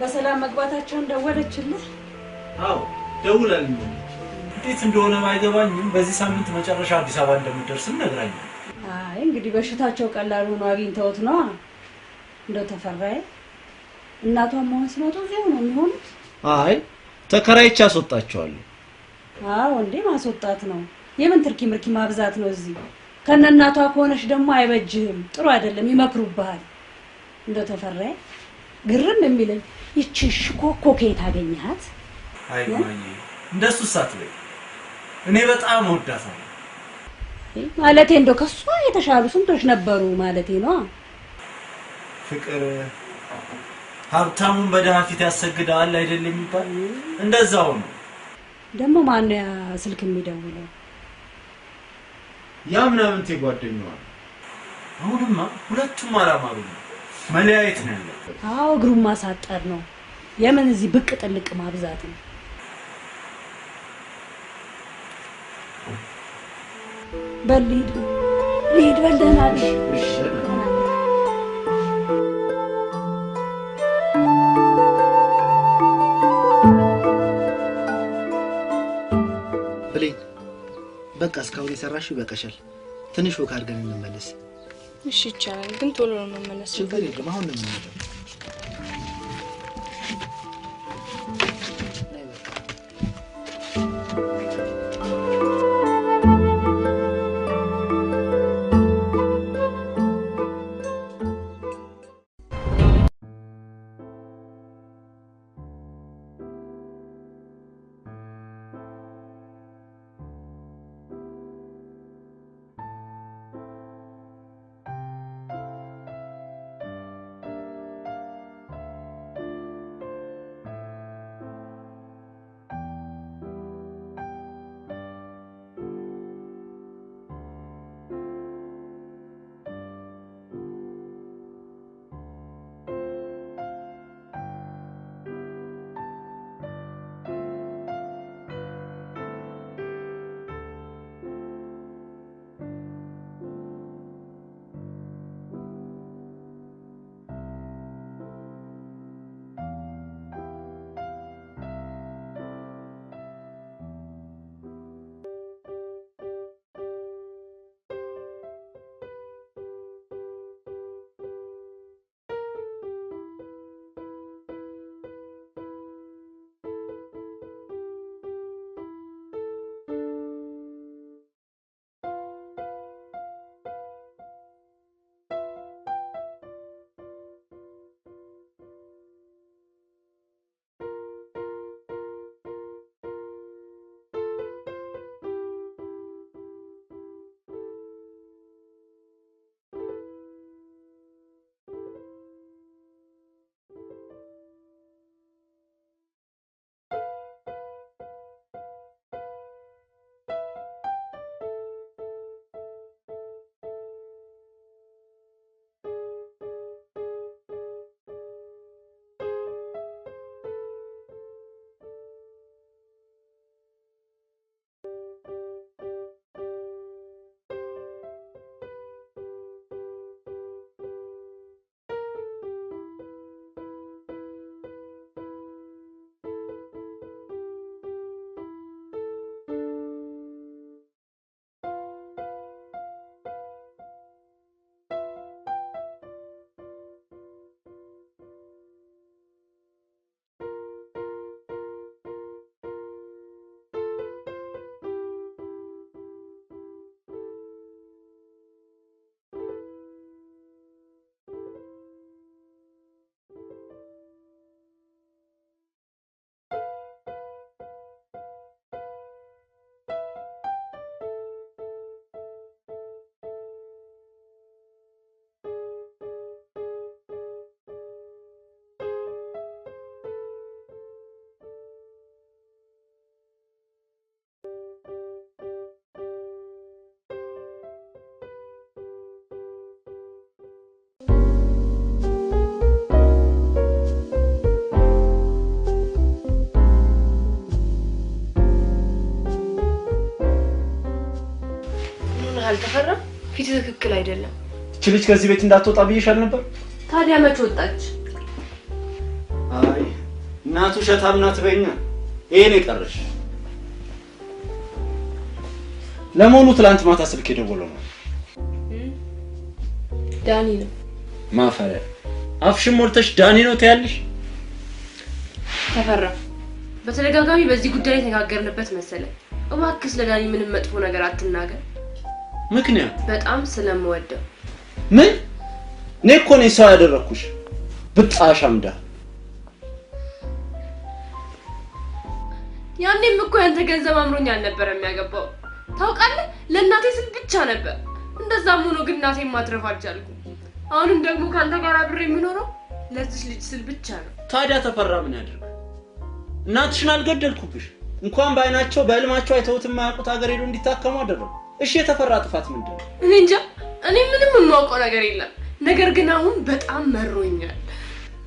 በሰላም መግባታቸውን ደወለችልህ? አዎ ደውላልኝ። እንዴት እንደሆነ ባይገባኝም በዚህ ሳምንት መጨረሻ አዲስ አበባ እንደምደርስም ነግራኝ። አይ እንግዲህ በሽታቸው ቀላል ሆኖ አግኝተውት ነው እንደው ተፈራይ እናቷን መሆን ሲመጡ እዚሁ ነው የሚሆኑት? አይ ተከራይቼ አስወጣቸዋለሁ። አዎ እንዴ ማስወጣት ነው የምን ትርኪ ምርኪ ማብዛት ነው እዚህ ከነናቷ ከሆነሽ ደግሞ አይበጅህም ጥሩ አይደለም ይመክሩብሃል እንደው ተፈራይ ግርም የሚለኝ ይቺ ሽኮኮ ከየት አገኘሃት አይ ማዬ እንደሱ ሳትለኝ እኔ በጣም ወዳታለሁ ማለቴ እንደው ከሷ የተሻሉ ስንቶች ነበሩ ማለቴ ነው ፍቅር ሀብታሙን በደሃ ፊት ያሰግዳል አይደል የሚባል እንደዛው ነው ደግሞ ማን ስልክ የሚደውለው ያ ምናምን ጓደኛዋ አሁንማ ሁለቱም አላማሩ መለያየት ነው ያለበት አዎ እግሩን ማሳጠር ነው የምን እዚህ ብቅ ጥልቅ ማብዛት ነው በልሂድ በልደህና ነሽ ብሌን በቃ እስካሁን የሰራሽው ይበቃሻል ትንሽ ወክ አድርገን እንመለስ እሺ ይቻላል ግን ቶሎ ነው መመለስ ችግር የለም አሁን ነው የምንሄደው ሆነሃል ተፈራ? ፊት ትክክል አይደለም። እቺ ልጅ ከዚህ ቤት እንዳትወጣ ብዬሻል ነበር። ታዲያ መች ወጣች? አይ እናቱ ሸታም ናት በይኛ። ይሄን የቀረሽ ለሞኑ ትላንት ማታ ስልክ የደወለው ነው። ዳኒ ነው። ማፈሪያ አፍሽን ሞልተሽ ዳኒ ነው ትያለሽ? ተፈራ በተደጋጋሚ በዚህ ጉዳይ ተነጋገርንበት መሰለ። እባክህ ስለ ዳኒ ምንም መጥፎ ነገር አትናገር። ምክንያት በጣም ስለምወደው። ምን? እኔ እኮ ነኝ ሰው ያደረኩሽ ብጣሻምዳ። ያኔም እኮ ያንተ ገንዘብ አምሮኝ አልነበረም ያገባው። ታውቃለህ? ለእናቴ ስል ብቻ ነበር። እንደዛም ሆኖ ግን እናቴን ማትረፍ አልቻልኩም። አሁንም ደግሞ ካንተ ጋር አብሬ የምኖረው ለዚህ ልጅ ስል ብቻ ነው። ታዲያ ተፈራ ምን ያድርግ? እናትሽን አልገደልኩብሽ። እንኳን ባይናቸው በህልማቸው አይተውት የማያውቁት ሀገር ሄዶ እንዲታከሙ አደረጉ። እሺ የተፈራ ጥፋት ምንድነው? እኔ እንጃ። እኔ ምንም የማውቀው ነገር የለም። ነገር ግን አሁን በጣም መሮኛል።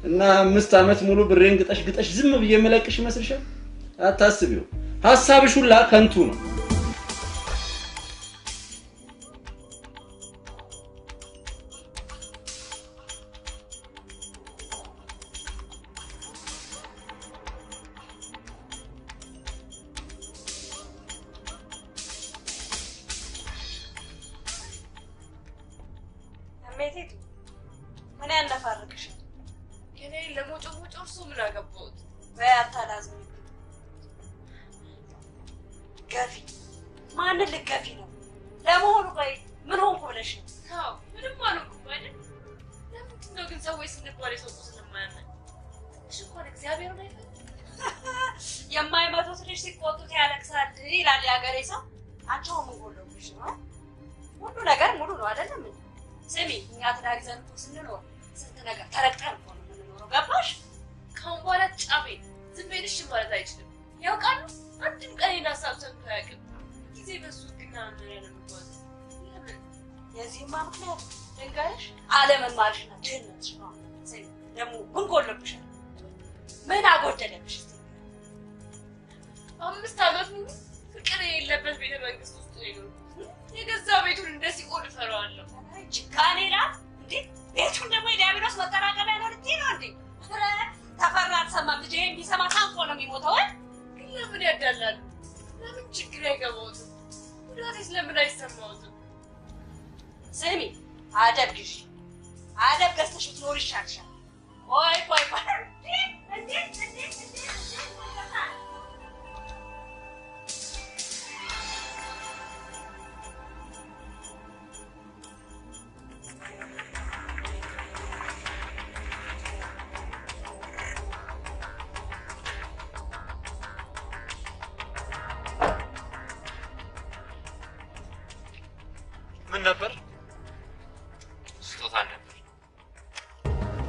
እና 5 ዓመት ሙሉ ብሬን ግጠሽ ዝም ብዬ የምለቅሽ ይመስልሻል? አታስቢው። ሐሳብሽ ሁላ ከንቱ ነው። እሜቴቱ ምን ያነፋርቅሻል? እኔ ለሞጮ እርሱ ምን አገባሁት? በያታላዝም ገፊ ማንን ልገፊ ነው? ለመሆኑ ቆይ ምን ሆንኩ ብለሽ ነው? አዎ ምንም አልሆንኩም አይደል? ለምንድን ነው ግን ሰዎች ስንባል የሰው ቁስል የማያምን? እሺ እንኳን እግዚአብሔር ነው አይደል? የማይመጡት ልጅ ሲቆጡት ያለቅሳል ይላል የሀገሬ ሰው። አንቺው ምን ጎሎብሽ ነው? ሁሉ ነገር ሙሉ ነው አይደለም? ስሚ እኛ ትዳር ይዘን እኮ ስንኖር ስንት ነገር ተረግጠን እኮ ነው የምንኖረው። ገባሽ? ካሁን በኋላ ጫቤ ዝም ብለሽ ማለት አይችልም። ያውቃሉ አንድም ቀን ሀሳብ ሰምቶ አያውቅም። ጊዜ በሱ ግና ነው ያለምጓዝ። ለምን? የዚህማ ምክንያት ድንጋይሽ አለመማርሽና ድህነትሽ ነው። ስሚ ደግሞ ምን ጎሎብሻል? ምን አጎደለብሽ? 5 ዓመት ሙሉ ፍቅር የሌለበት ቤተ መንግስት ውስጥ ነው የኖርኩት። የገዛ ቤቱን እንደ ሲኦል እፈራዋለሁ። ጭካኔ ናት እንዴ? ቤቱን ደግሞ የዲያብሎስ መጠራቀሚያ ነው ልትይ ነው እንዴ? ተፈራ አልሰማም። ልጄ የሚሰማ ታንቆ ነው የሚሞተው። ግን ለምን ያዳላሉ? ለምን ችግር አይገባውትም? ጉዳቴ ስለምን አይሰማውትም? ስሚ አደብ ግዢ። አደብ ገዝተሽ ብትኖር ይሻልሻል። ቆይ እንዴ ነበር? ስጦታ ነበር።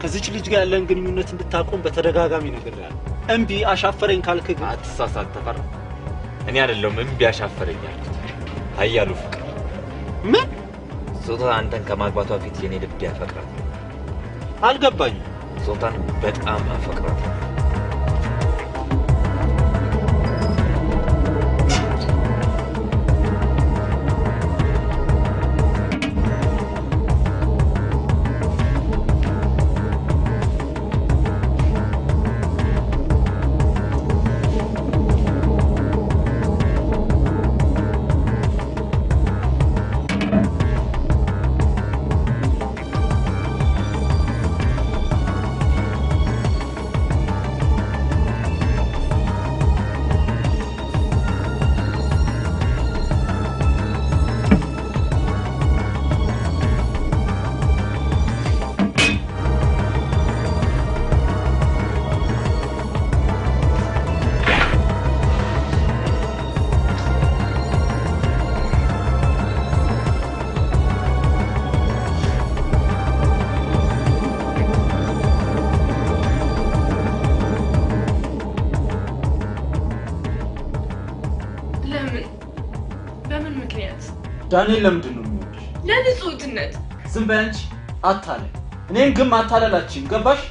ከዚች ልጅ ጋር ያለን ግንኙነት እንድታቆም በተደጋጋሚ ነግሬሃለሁ። እምቢ አሻፈረኝ ካልክ ግን አትሳሳት ተፈራ። እኔ አይደለሁም እምቢ አሻፈረኝ ያልኩት፣ ኃያሉ ፍቅር። ምን? ስጦታ አንተን ከማግባቷ ፊት የኔ ልብ ያፈቅራት። አልገባኝም። ስጦታን በጣም አፈቅራት። ዳንኤል ለምንድን ነው የሚወድሽ? ለንጹህነት። ዝም በይ አንቺ አታለ። እኔን ግን ማታለላችን ገባሽ?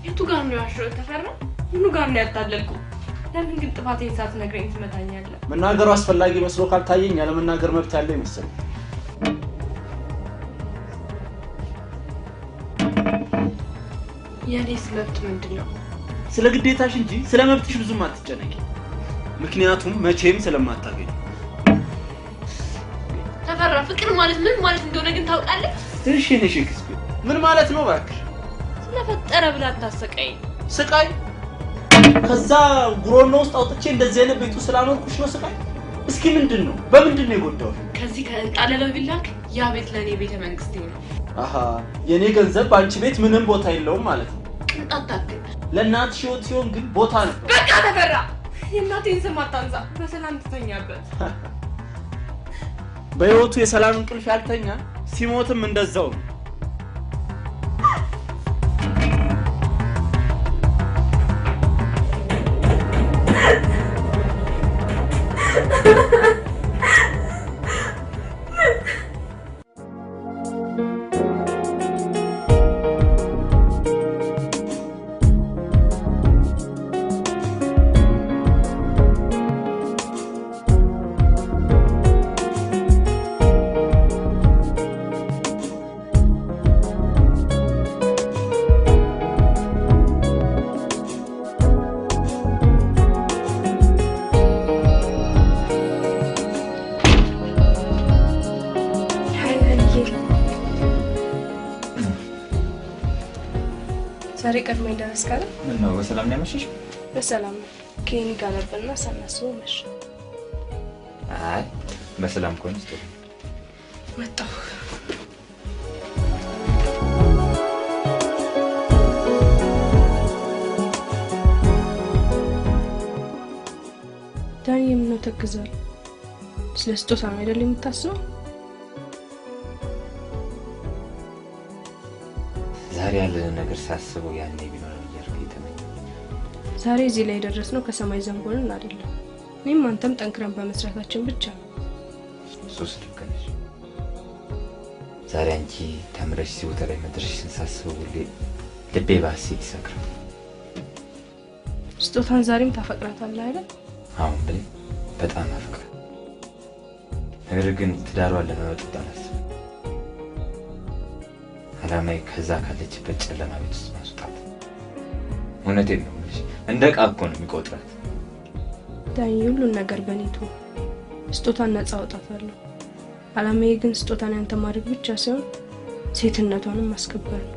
የቱ ጋር ነው ያሸው ተፈራ? ምኑ ጋር ነው ያታለልኩ? ለምን ግን ጥፋቴን ሳትነግረኝ ትመታኛለህ? መናገሩ አስፈላጊ መስሎ ካልታየኝ ያለ መናገር መብት ያለው ይመስላል። የኔስ መብት ምንድነው? ስለ ግዴታሽ እንጂ ስለ መብትሽ ብዙም አትጨነቂ። ምክንያቱም መቼም ስለማታገኝ። ተፈራ ፍቅር ማለት ምን ማለት እንደሆነ ግን ታውቃለህ? እሺ ነሽ ኤክስፒ ምን ማለት ነው እባክሽ? ስለፈጠረ ብላ አታሰቃይ። ስቃይ? ከዛ ጉሮኖ ውስጥ አውጥቼ እንደዚህ አይነት ቤቱ ስላኖርኩሽ ነው ስቃይ? እስኪ ምንድነው? በምንድነው የጎዳው? ከዚህ ከእንጣለለው ቢላክ ያ ቤት ለኔ ቤተ መንግስቴ ነው። አሃ የኔ ገንዘብ ባንቺ ቤት ምንም ቦታ የለውም ማለት ነው። ቅንጣት ታክል ለእናትሽ ህይወት ሲሆን ግን ቦታ ነበር። በቃ ተፈራ የእናቴን ስም አታንሳ። በሰላም ትተኛበት። በህይወቱ የሰላም እንቅልፍ ያልተኛ ሲሞትም እንደዛው ነው። ዛሬ ቀድመኝ ደረስክ አይደል? ምን ነው በሰላም ነው ያመሸሽ? በሰላም ከኔ ጋር ነበርና ሳናስበው መሸ። አይ በሰላም ኮንስ ጥሩ መጣሁ። ዳኒ ምን ተከዛል? ስለ ስጦታ ነው አይደል የምታስበው? ዛሬ ያለን ነገር ሳስበው ያኔ ቢኖር እያልኩ የተመኘ ዛሬ እዚህ ላይ ደረስነው ከሰማይ ዘንቦልን አይደለም። እኔም አንተም ጠንክረን በመስራታችን ብቻ ነው። ሶስት ልከነሽ ዛሬ አንቺ ተምረሽ ሲወጣ ላይ መድረስሽን ሳስበው ልቤ ባሴት ይሰክራል። ስጦታን ዛሬም ታፈቅራታለህ አይደል? አሁን በጣም አፍቅራ ነገር ግን ትዳሯን ለመበጥበጥ አላስብም። አላማዬ ከዛ ካለችበት ጨለማ ቤት ውስጥ ማስወጣት። እውነቴን ነው የምልሽ፣ እንደ ዕቃ እኮ ነው የሚቆጥራት። ዳኒ ሁሉን ነገር በኔቱ ስጦታን ነፃ አውጣታለሁ። አላማዬ ግን ስጦታን ያንተ ማድረግ ብቻ ሳይሆን ሴትነቷንም ማስከበር ነው።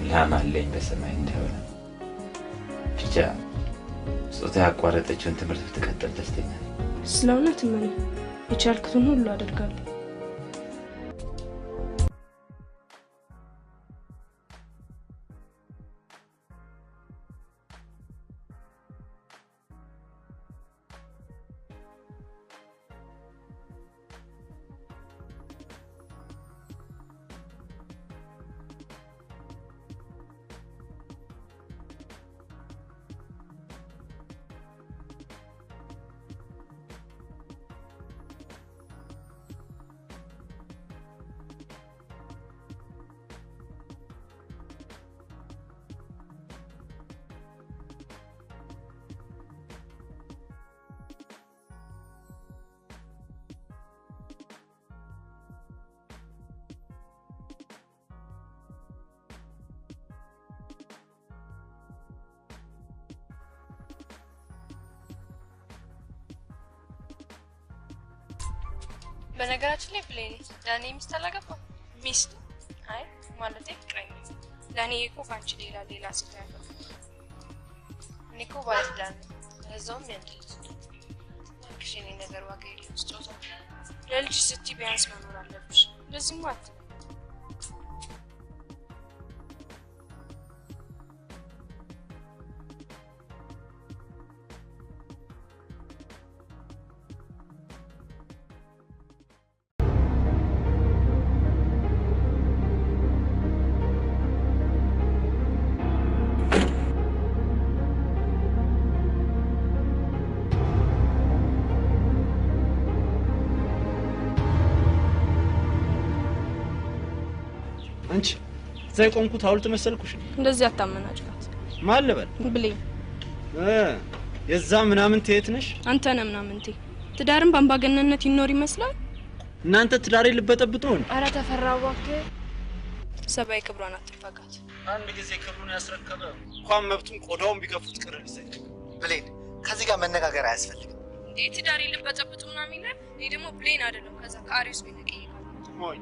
ላም አለኝ በሰማይ እንደሆነ ብቻ ስጦታ ያቋረጠችውን ትምህርት ብትቀጥል ደስተኛ ነኝ። ስለእውነት ምን የቻልኩትን ሁሉ አደርጋለሁ። በነገራችን ላይ ፕሌን ዳኒ ሚስት አላገባም። ሚስት አይ ማለት ፍቅረኛ ዳኒ እኮ ካንቺ ሌላ ሴት ያለው እኔ እኮ ባለትዳር ነኝ። ለዛውም ያንተ ልጅ ክሽኔ ነገር ዋጋ የለውም። ስጦታ ለልጅ ስትይ ቢያንስ መኖር አለብሽ። ለዚህ ማለት አንቺ ዘይ ቆንኩት ሐውልት መሰልኩሽ? እንደዚህ አታመናጭቃት። ማን ልበል? ብሌን የዛ ምናምን ትየት ነሽ? አንተ ነህ ምናምንቴ። ትዳርን በአምባገነንነት ይኖር ይመስላል። እናንተ ትዳሬ ልበጠብጡን? ኧረ ተፈራው እባክህ። ሰባይ ክብሯን አትፋቃት። አንድ ጊዜ ክብሩን ያስረከበ እንኳን መብቱን ቆዳውን ቢገፉት ቅር ሊሰኝ። ብሌን ከዚህ ጋር መነጋገር አያስፈልግም። እንዴ ትዳሬ ልበጠብጡ ምናምን ይላል። እኔ ደግሞ ብሌን አይደለም ከዛ ከአሪዮስ ቤት ነቀይ ሞኝ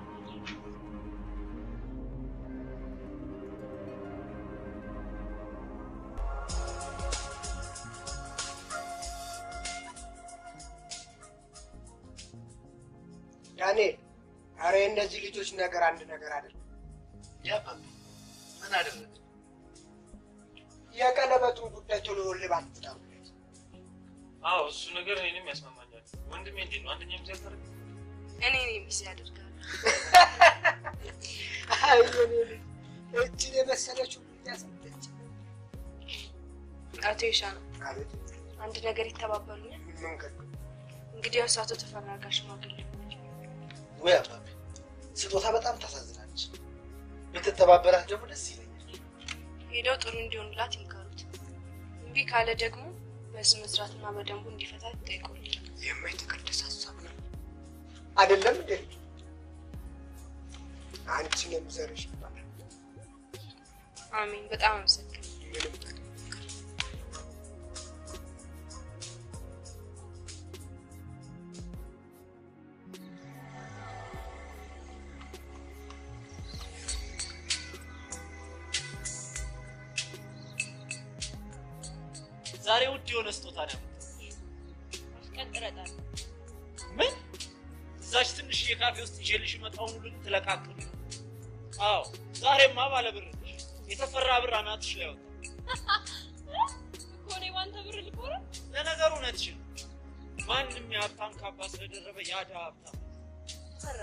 ዳንኤል፣ አረ እነዚህ ልጆች ነገር አንድ ነገር አይደለም። ያባቢ ምን አደረገ? የቀለበቱን ጉዳይ ቶሎ ልባት ትዳሩ። አዎ እሱ ነገር እኔንም ያስማማኛል። ወንድሜ እንዴት ነው? አንደኛ ሚዜ ያደርግ እኔ ሚዜ ያደርጋል። አይ የኔ ልጅ እቺ የመሰለችው ያሰደች አቶ ይሻና አንድ ነገር ይተባበሩኛል። እንግዲህ አሳቶ ተፈራጋ ሽማግሌ ወይ አባቢ ስጦታ በጣም ታሳዝናለች። ብትተባበራት ደግሞ ደስ ይለኛል። ሄደው ጥሩ እንዲሆንላት ይምከሩት። እምቢ ካለ ደግሞ በስነ ስርዓትና በደንቡ እንዲፈታ ይጠይቁልኝ። የማይተቀደስ ሀሳብ ነው አይደለም እንዴ? አንቺንም ዘርሽ ይባላል። አሜን። በጣም አመሰግናለሁ። ዛሬ ውድ የሆነ ስጦታ ነው። አስቀጥረታል። ምን? እዛች ትንሽ የካፌ ውስጥ ይዤልሽ መጣውን ሁሉ ትለቃቅም። አዎ ዛሬማ ባለ ብር ነሽ። የተፈራ ብር አናትሽ ላይ ወጣ እኮ ነው ባንተ ብር ልቆረ። ለነገሩ እውነትሽ ነው። ማንም የሀብታም ካባ ስለደረበ ያዳ ሀብታም ፈራ።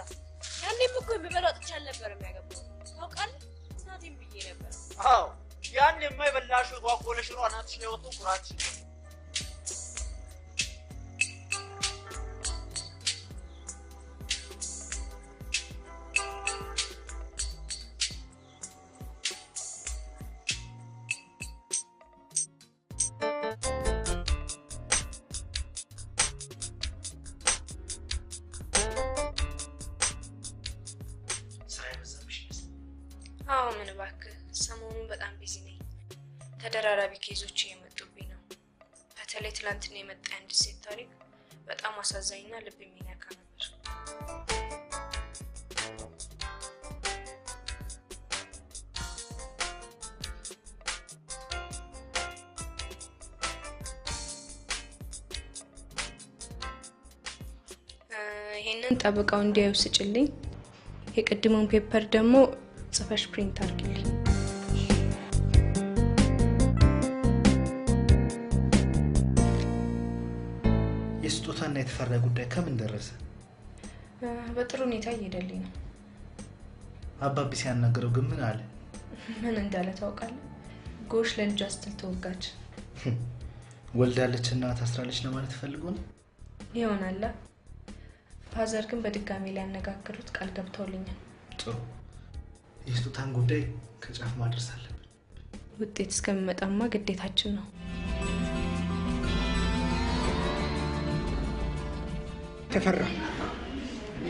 ያኔም እኮ የሚበላው ጥቻ አልነበረም ያገባው። ታውቃለህ? እናቴም ብዬ ነበር። አዎ ያን የማይበላሽ ጓጎለ ሽሮ አናትሽ ላይ ወጥቶ ኩራትሽ ነው። አዎ ምን እባክህ ሰሞኑን በጣም ቢዚ ነኝ። ተደራራቢ ኬዞች እየመጡብኝ ነው። በተለይ ትላንትና የመጣ አንድ ሴት ታሪክ በጣም አሳዛኝና ልብ የሚነካ ነበር። ይሄንን ጠብቀው እንዲያዩ ስጭልኝ። የቅድሙን ፔፐር ደግሞ ጽፈሽ ፕሪንት አድርጊልኝ። የስጦታና የተፈራ ጉዳይ ከምን ደረሰ? በጥሩ ሁኔታ እየሄደልኝ ነው። አባቢ ሲያናገረው ግን ምን አለ? ምን እንዳለ ታውቃለህ? ጎሽ ለልጇ ስትል ተወጋች። ወልዳለችና ታስራለች ለማለት ፈልጎ ነው ይሆናል። ፋዘር ግን በድጋሚ ሊያነጋግሩት ቃል ገብተውልኛል። ጥሩ። የስጦታን ጉዳይ ከጫፍ ማድረስ አለብን። ውጤት እስከሚመጣማ ግዴታችን ነው። ተፈራ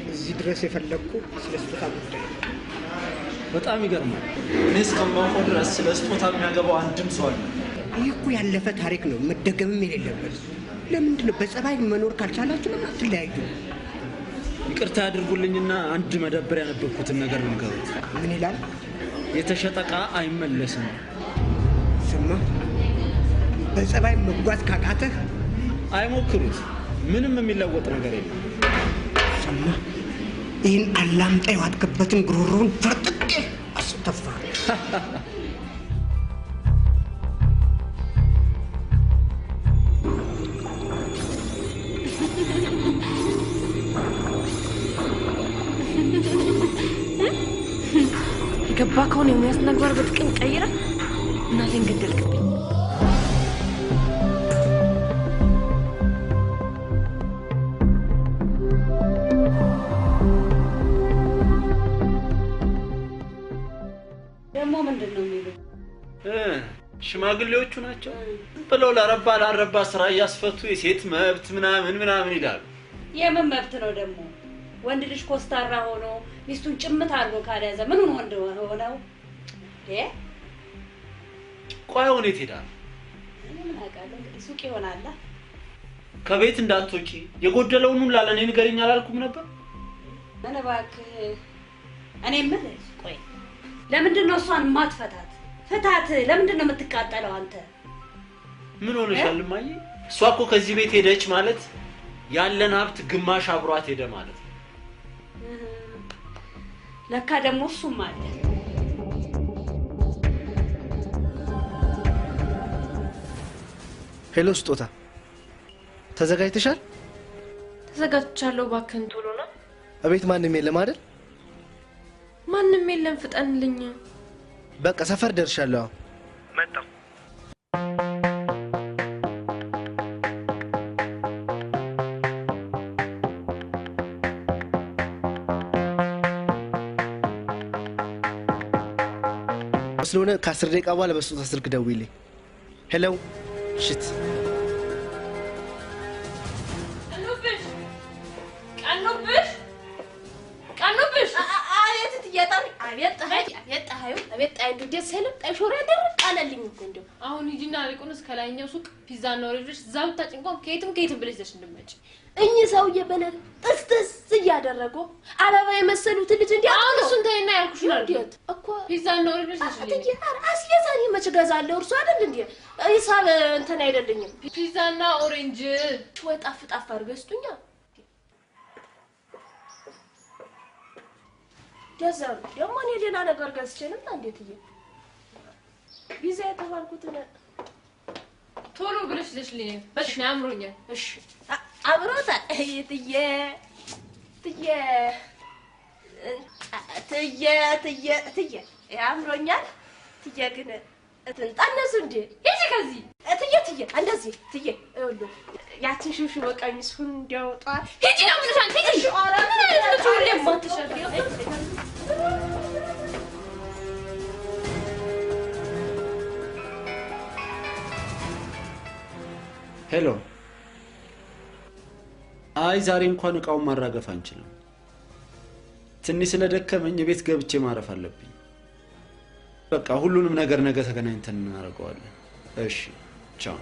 እዚህ ድረስ የፈለግኩ ስለ ስጦታ ጉዳይ። በጣም ይገርማል። እኔ እስከማውቀው ድረስ ስለ ስጦታ የሚያገባው አንድም ሰው አለ። ይህ እኮ ያለፈ ታሪክ ነው፣ መደገምም የሌለበት። ለምንድን ነው በጸባይ መኖር ካልቻላችሁ ለምን አትለያዩ? ይቅርታ ያድርጉልኝና አንድ መደብር ያነበብኩትን ነገር ልንገሩት። ምን ይላል? የተሸጠ ዕቃ አይመለስም። ስማ፣ በጸባይ መጓዝ ካቃተህ አይሞክሩት። ምንም የሚለወጥ ነገር የለም። ስማ፣ ይህን አላምጣ የዋጥክበትን ጉሮሮውን ፈርጥቄ አስተፋ። ገባ ከሆነ የሚያስነግባር በጥቅም ቀይራ እናቴን ገደልክብኝ። ደግሞ ምንድን ነው የሚሉት? ሽማግሌዎቹ ናቸው ብለው ለረባ ላረባ ስራ እያስፈቱ የሴት መብት ምናምን ምናምን ይላሉ። የምን መብት ነው ደግሞ? ወንድ ልጅ ኮስታራ ሆኖ ሚስቱን ጭምት አድርጎ ካልያዘ ምኑን ወንድ ሆነው? ቆይ ወዴት ሄዳ? እኔ ምን አውቃለሁ እንግዲህ ሱቅ ይሆናል። ከቤት እንዳትወጪ የጎደለውን ሁሉ ለኔ ንገሪኝ አላልኩም ነበር? ምን እባክህ እኔ ምን ቆይ ለምንድን ነው እሷን ማትፈታት? ፍታት። ለምንድን ነው የምትቃጠለው አንተ? ምን ሆነሻል እማዬ? እሷ እኮ ከዚህ ቤት ሄደች ማለት ያለን ሀብት ግማሽ አብሯት ሄደ ማለት ነው። ለካ ደግሞ እሱም አለ። ሄሎ ስጦታ፣ ተዘጋጅተሻል? ተዘጋጅቻለሁ። እባክህን ቶሎ ና። እቤት ማንም የለም አይደል? ማንም የለም፣ ፍጠንልኝ። በቃ ሰፈር ደርሻለሁ። መጣሁ። ስለሆነ ከ10 ደቂቃ በኋላ በስጦታ ስልክ ደውይልኝ። ሄሎ ሽት ቀኑብሽ አቤት ትየጣሪ አቤት ጣዩ አቤት ጣዩ ደስ አይልም። ጣይ ሾር ያደረቅ አለልኝ እኮ እንደው አሁን ሂጂና ሊቁንስ ከላይኛው ሱቅ ፒዛ ነው ወርደሽ እዛው ታጭንቆም ከየትም ብለሽ ዘሽ እንደመጭ እኚህ ሰውዬ በነር ጥስጥስ እያደረጉ አበባ የመሰሉት ልጅ እንዴ አሁን እሱን ተይና ያልኩሽ ነው እንዴት እኮ ፒዛ ነው ወርደሽ ዘሽ አስየዛኔ መች ገዛለሁ እርሱ አይደል እንዴ ሂሳብ እንትን አይደልኝም። ፒዛና ኦሬንጅ ወይ ጣፍ አድርገው ይስጡኛ። ገዛው ደግሞ እኔ ሌላ ነገር ገዝቼንም እንዴት ይሄ ቪዛ የተባልኩት ቶሎ ብለሽ ዘሽልኝ በሽ ነው አምሮኛል። እሺ አብሮታ ትዬ ያምሮኛል። ትዬ ግን እንጣነሱ እንዴ እጂ ከዚህ ትዬ እንደዚህ ትዬ ይኸውልህ ያችን ሽውሽ በቀሚስ ሁን እንዲያወጣ ሂጂ ነው ምንሻን ሂጂ ኧረ ምን አይነት ሁሌ ማትሸፊው ሄሎ። አይ ዛሬ እንኳን እቃውን ማራገፍ አንችልም። ትንሽ ስለደከመኝ ቤት ገብቼ ማረፍ አለብኝ። በቃ ሁሉንም ነገር ነገ ተገናኝተን እናደርገዋለን። እሺ ቻው።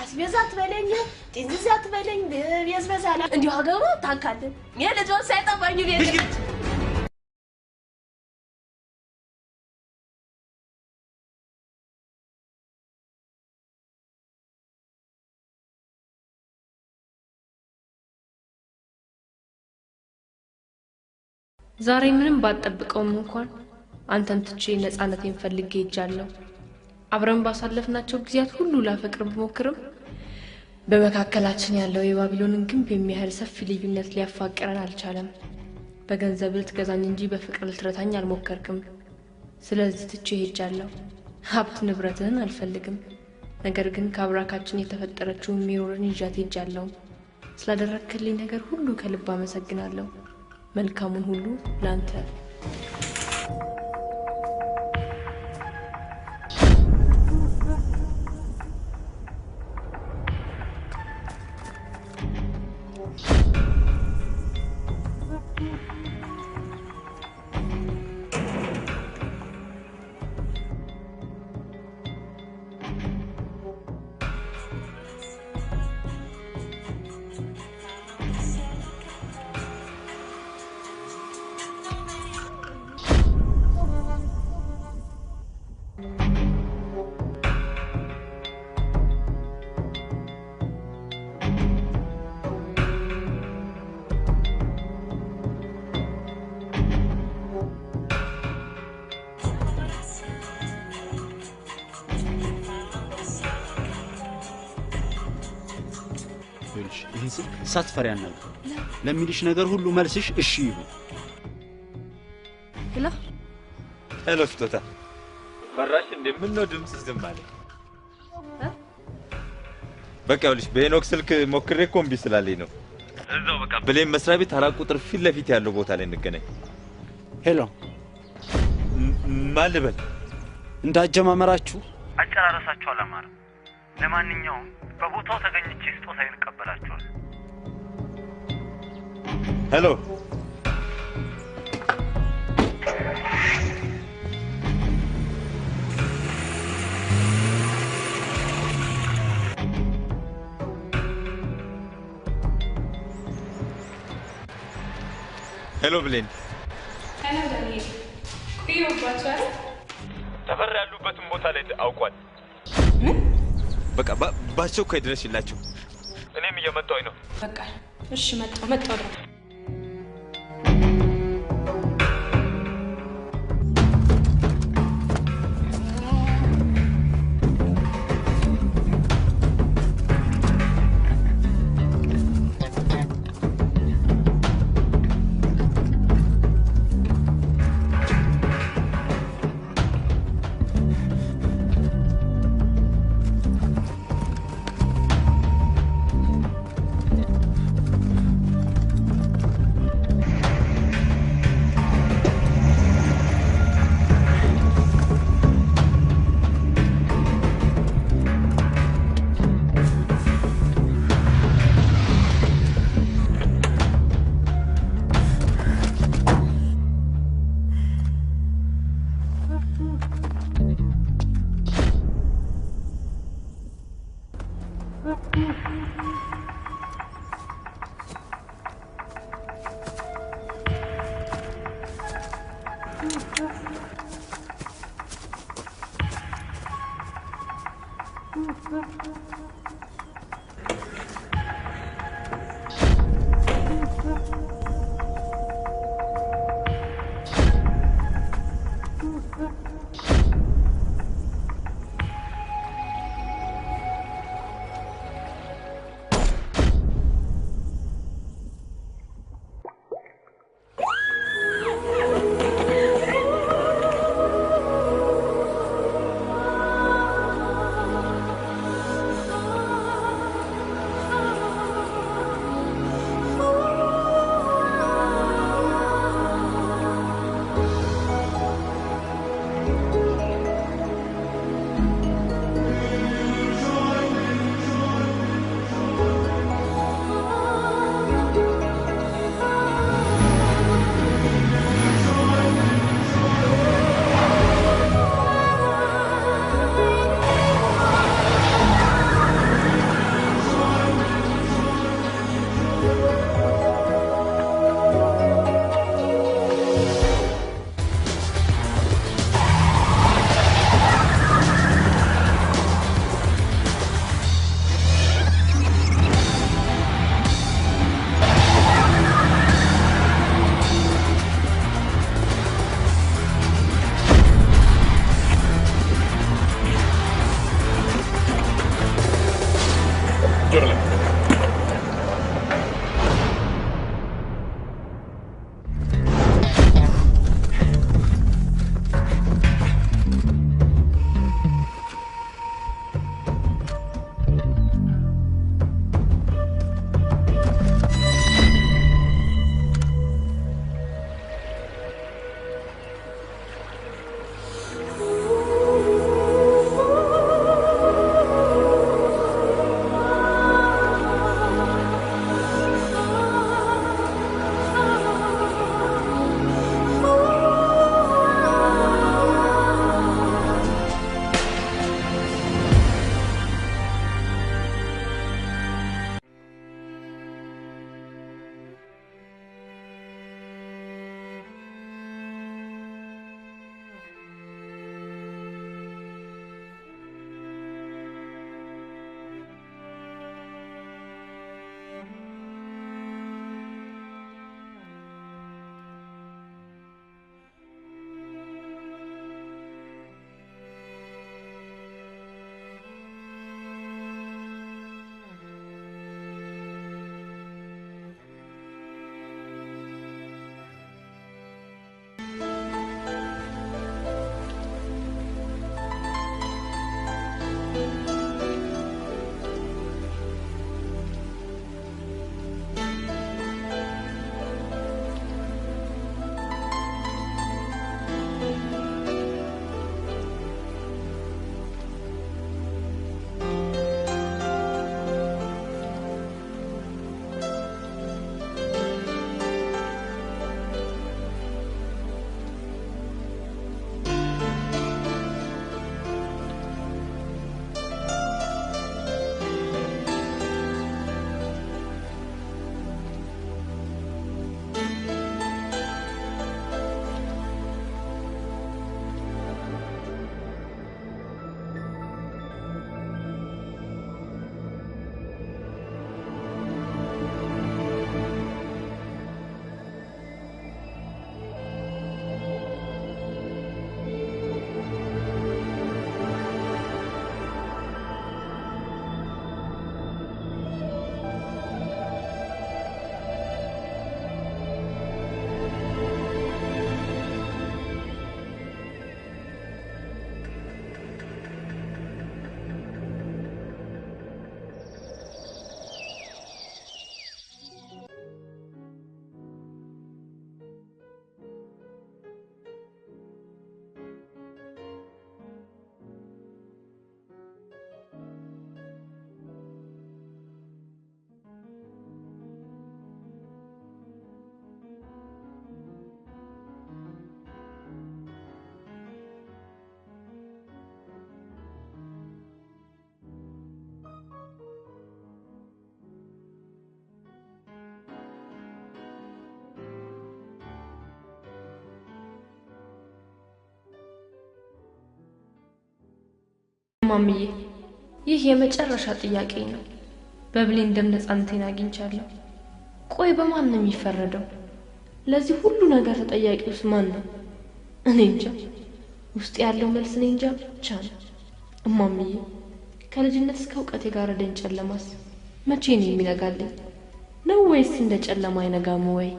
አስቤዛ ትበለኝ ጤንዝዛ ትበለኝ የዝበዛላ እንዲሁ ሀገሩ ታንካለን የልጆን ሳይጠባኝ ቤት ዛሬ ምንም ባጠብቀውም እንኳን አንተን ትቼ ነፃነቴን ፈልጌ ሄጃለሁ። አብረን ባሳለፍናቸው ጊዜያት ሁሉ ላፈቅር ብሞክርም በመካከላችን ያለው የባቢሎንን ግንብ የሚያህል ሰፊ ልዩነት ሊያፋቅረን አልቻለም። በገንዘብ ልትገዛኝ እንጂ በፍቅር ልትረታኝ አልሞከርክም። ስለዚህ ትቼ ሄጃለሁ። ሀብት ንብረትህን አልፈልግም። ነገር ግን ከአብራካችን የተፈጠረችውን ሚሮርን ይዣት ሄጃለሁ። ስላደረክልኝ ነገር ሁሉ ከልብ አመሰግናለሁ። መልካሙን ሁሉ ላንተ ሳትፈሪ ያናል ለሚልሽ ነገር ሁሉ መልስሽ እሺ ይሁን። ሄሎ ስጦታ ፈራሽ እንደምንነው ድምጽ ዝም አለ። በቃ ይኸውልሽ በሄኖክ ስልክ ሞክሬ እኮ እምቢ ስላለኝ ነው። እዛው በቃ ብሌን መስሪያ ቤት አራት ቁጥር ፊት ለፊት ያለው ቦታ ላይ እንገናኝ። ሄሎ ማን ልበል? እንዳጀማመራችሁ አጨራረሳችሁ አላማረም። ለማንኛውም በቦታው ተገኝቼ ስጦታዬን እቀበላችኋለሁ። ሄሎ ሄሎ ብሌን ሄሎ ዳንኤል ቆየሁባችሁ አይደል? ተፈራ ያሉበትን ቦታ ላይ አውቋል። በቃ ባስቸኳይ ድረሽላቸው። እኔም እየመጣሁኝ ነው። በቃ እሺ መጣሁ ነው። ጆር ላይ ማምዬ ይህ የመጨረሻ ጥያቄ ነው። በብሌን ደም ነፃነቴን አግኝቻለሁ። ቆይ በማን ነው የሚፈረደው? ለዚህ ሁሉ ነገር ተጠያቂውስ ማን ነው? እኔ እንጃ። ውስጥ ያለው መልስ እኔ እንጃ ብቻ ነው። እማምዬ ከልጅነት እስከ እውቀት የጋረደኝ ጨለማስ መቼ ነው የሚነጋልኝ? ነው ወይስ እንደ ጨለማ አይነጋም ወይ?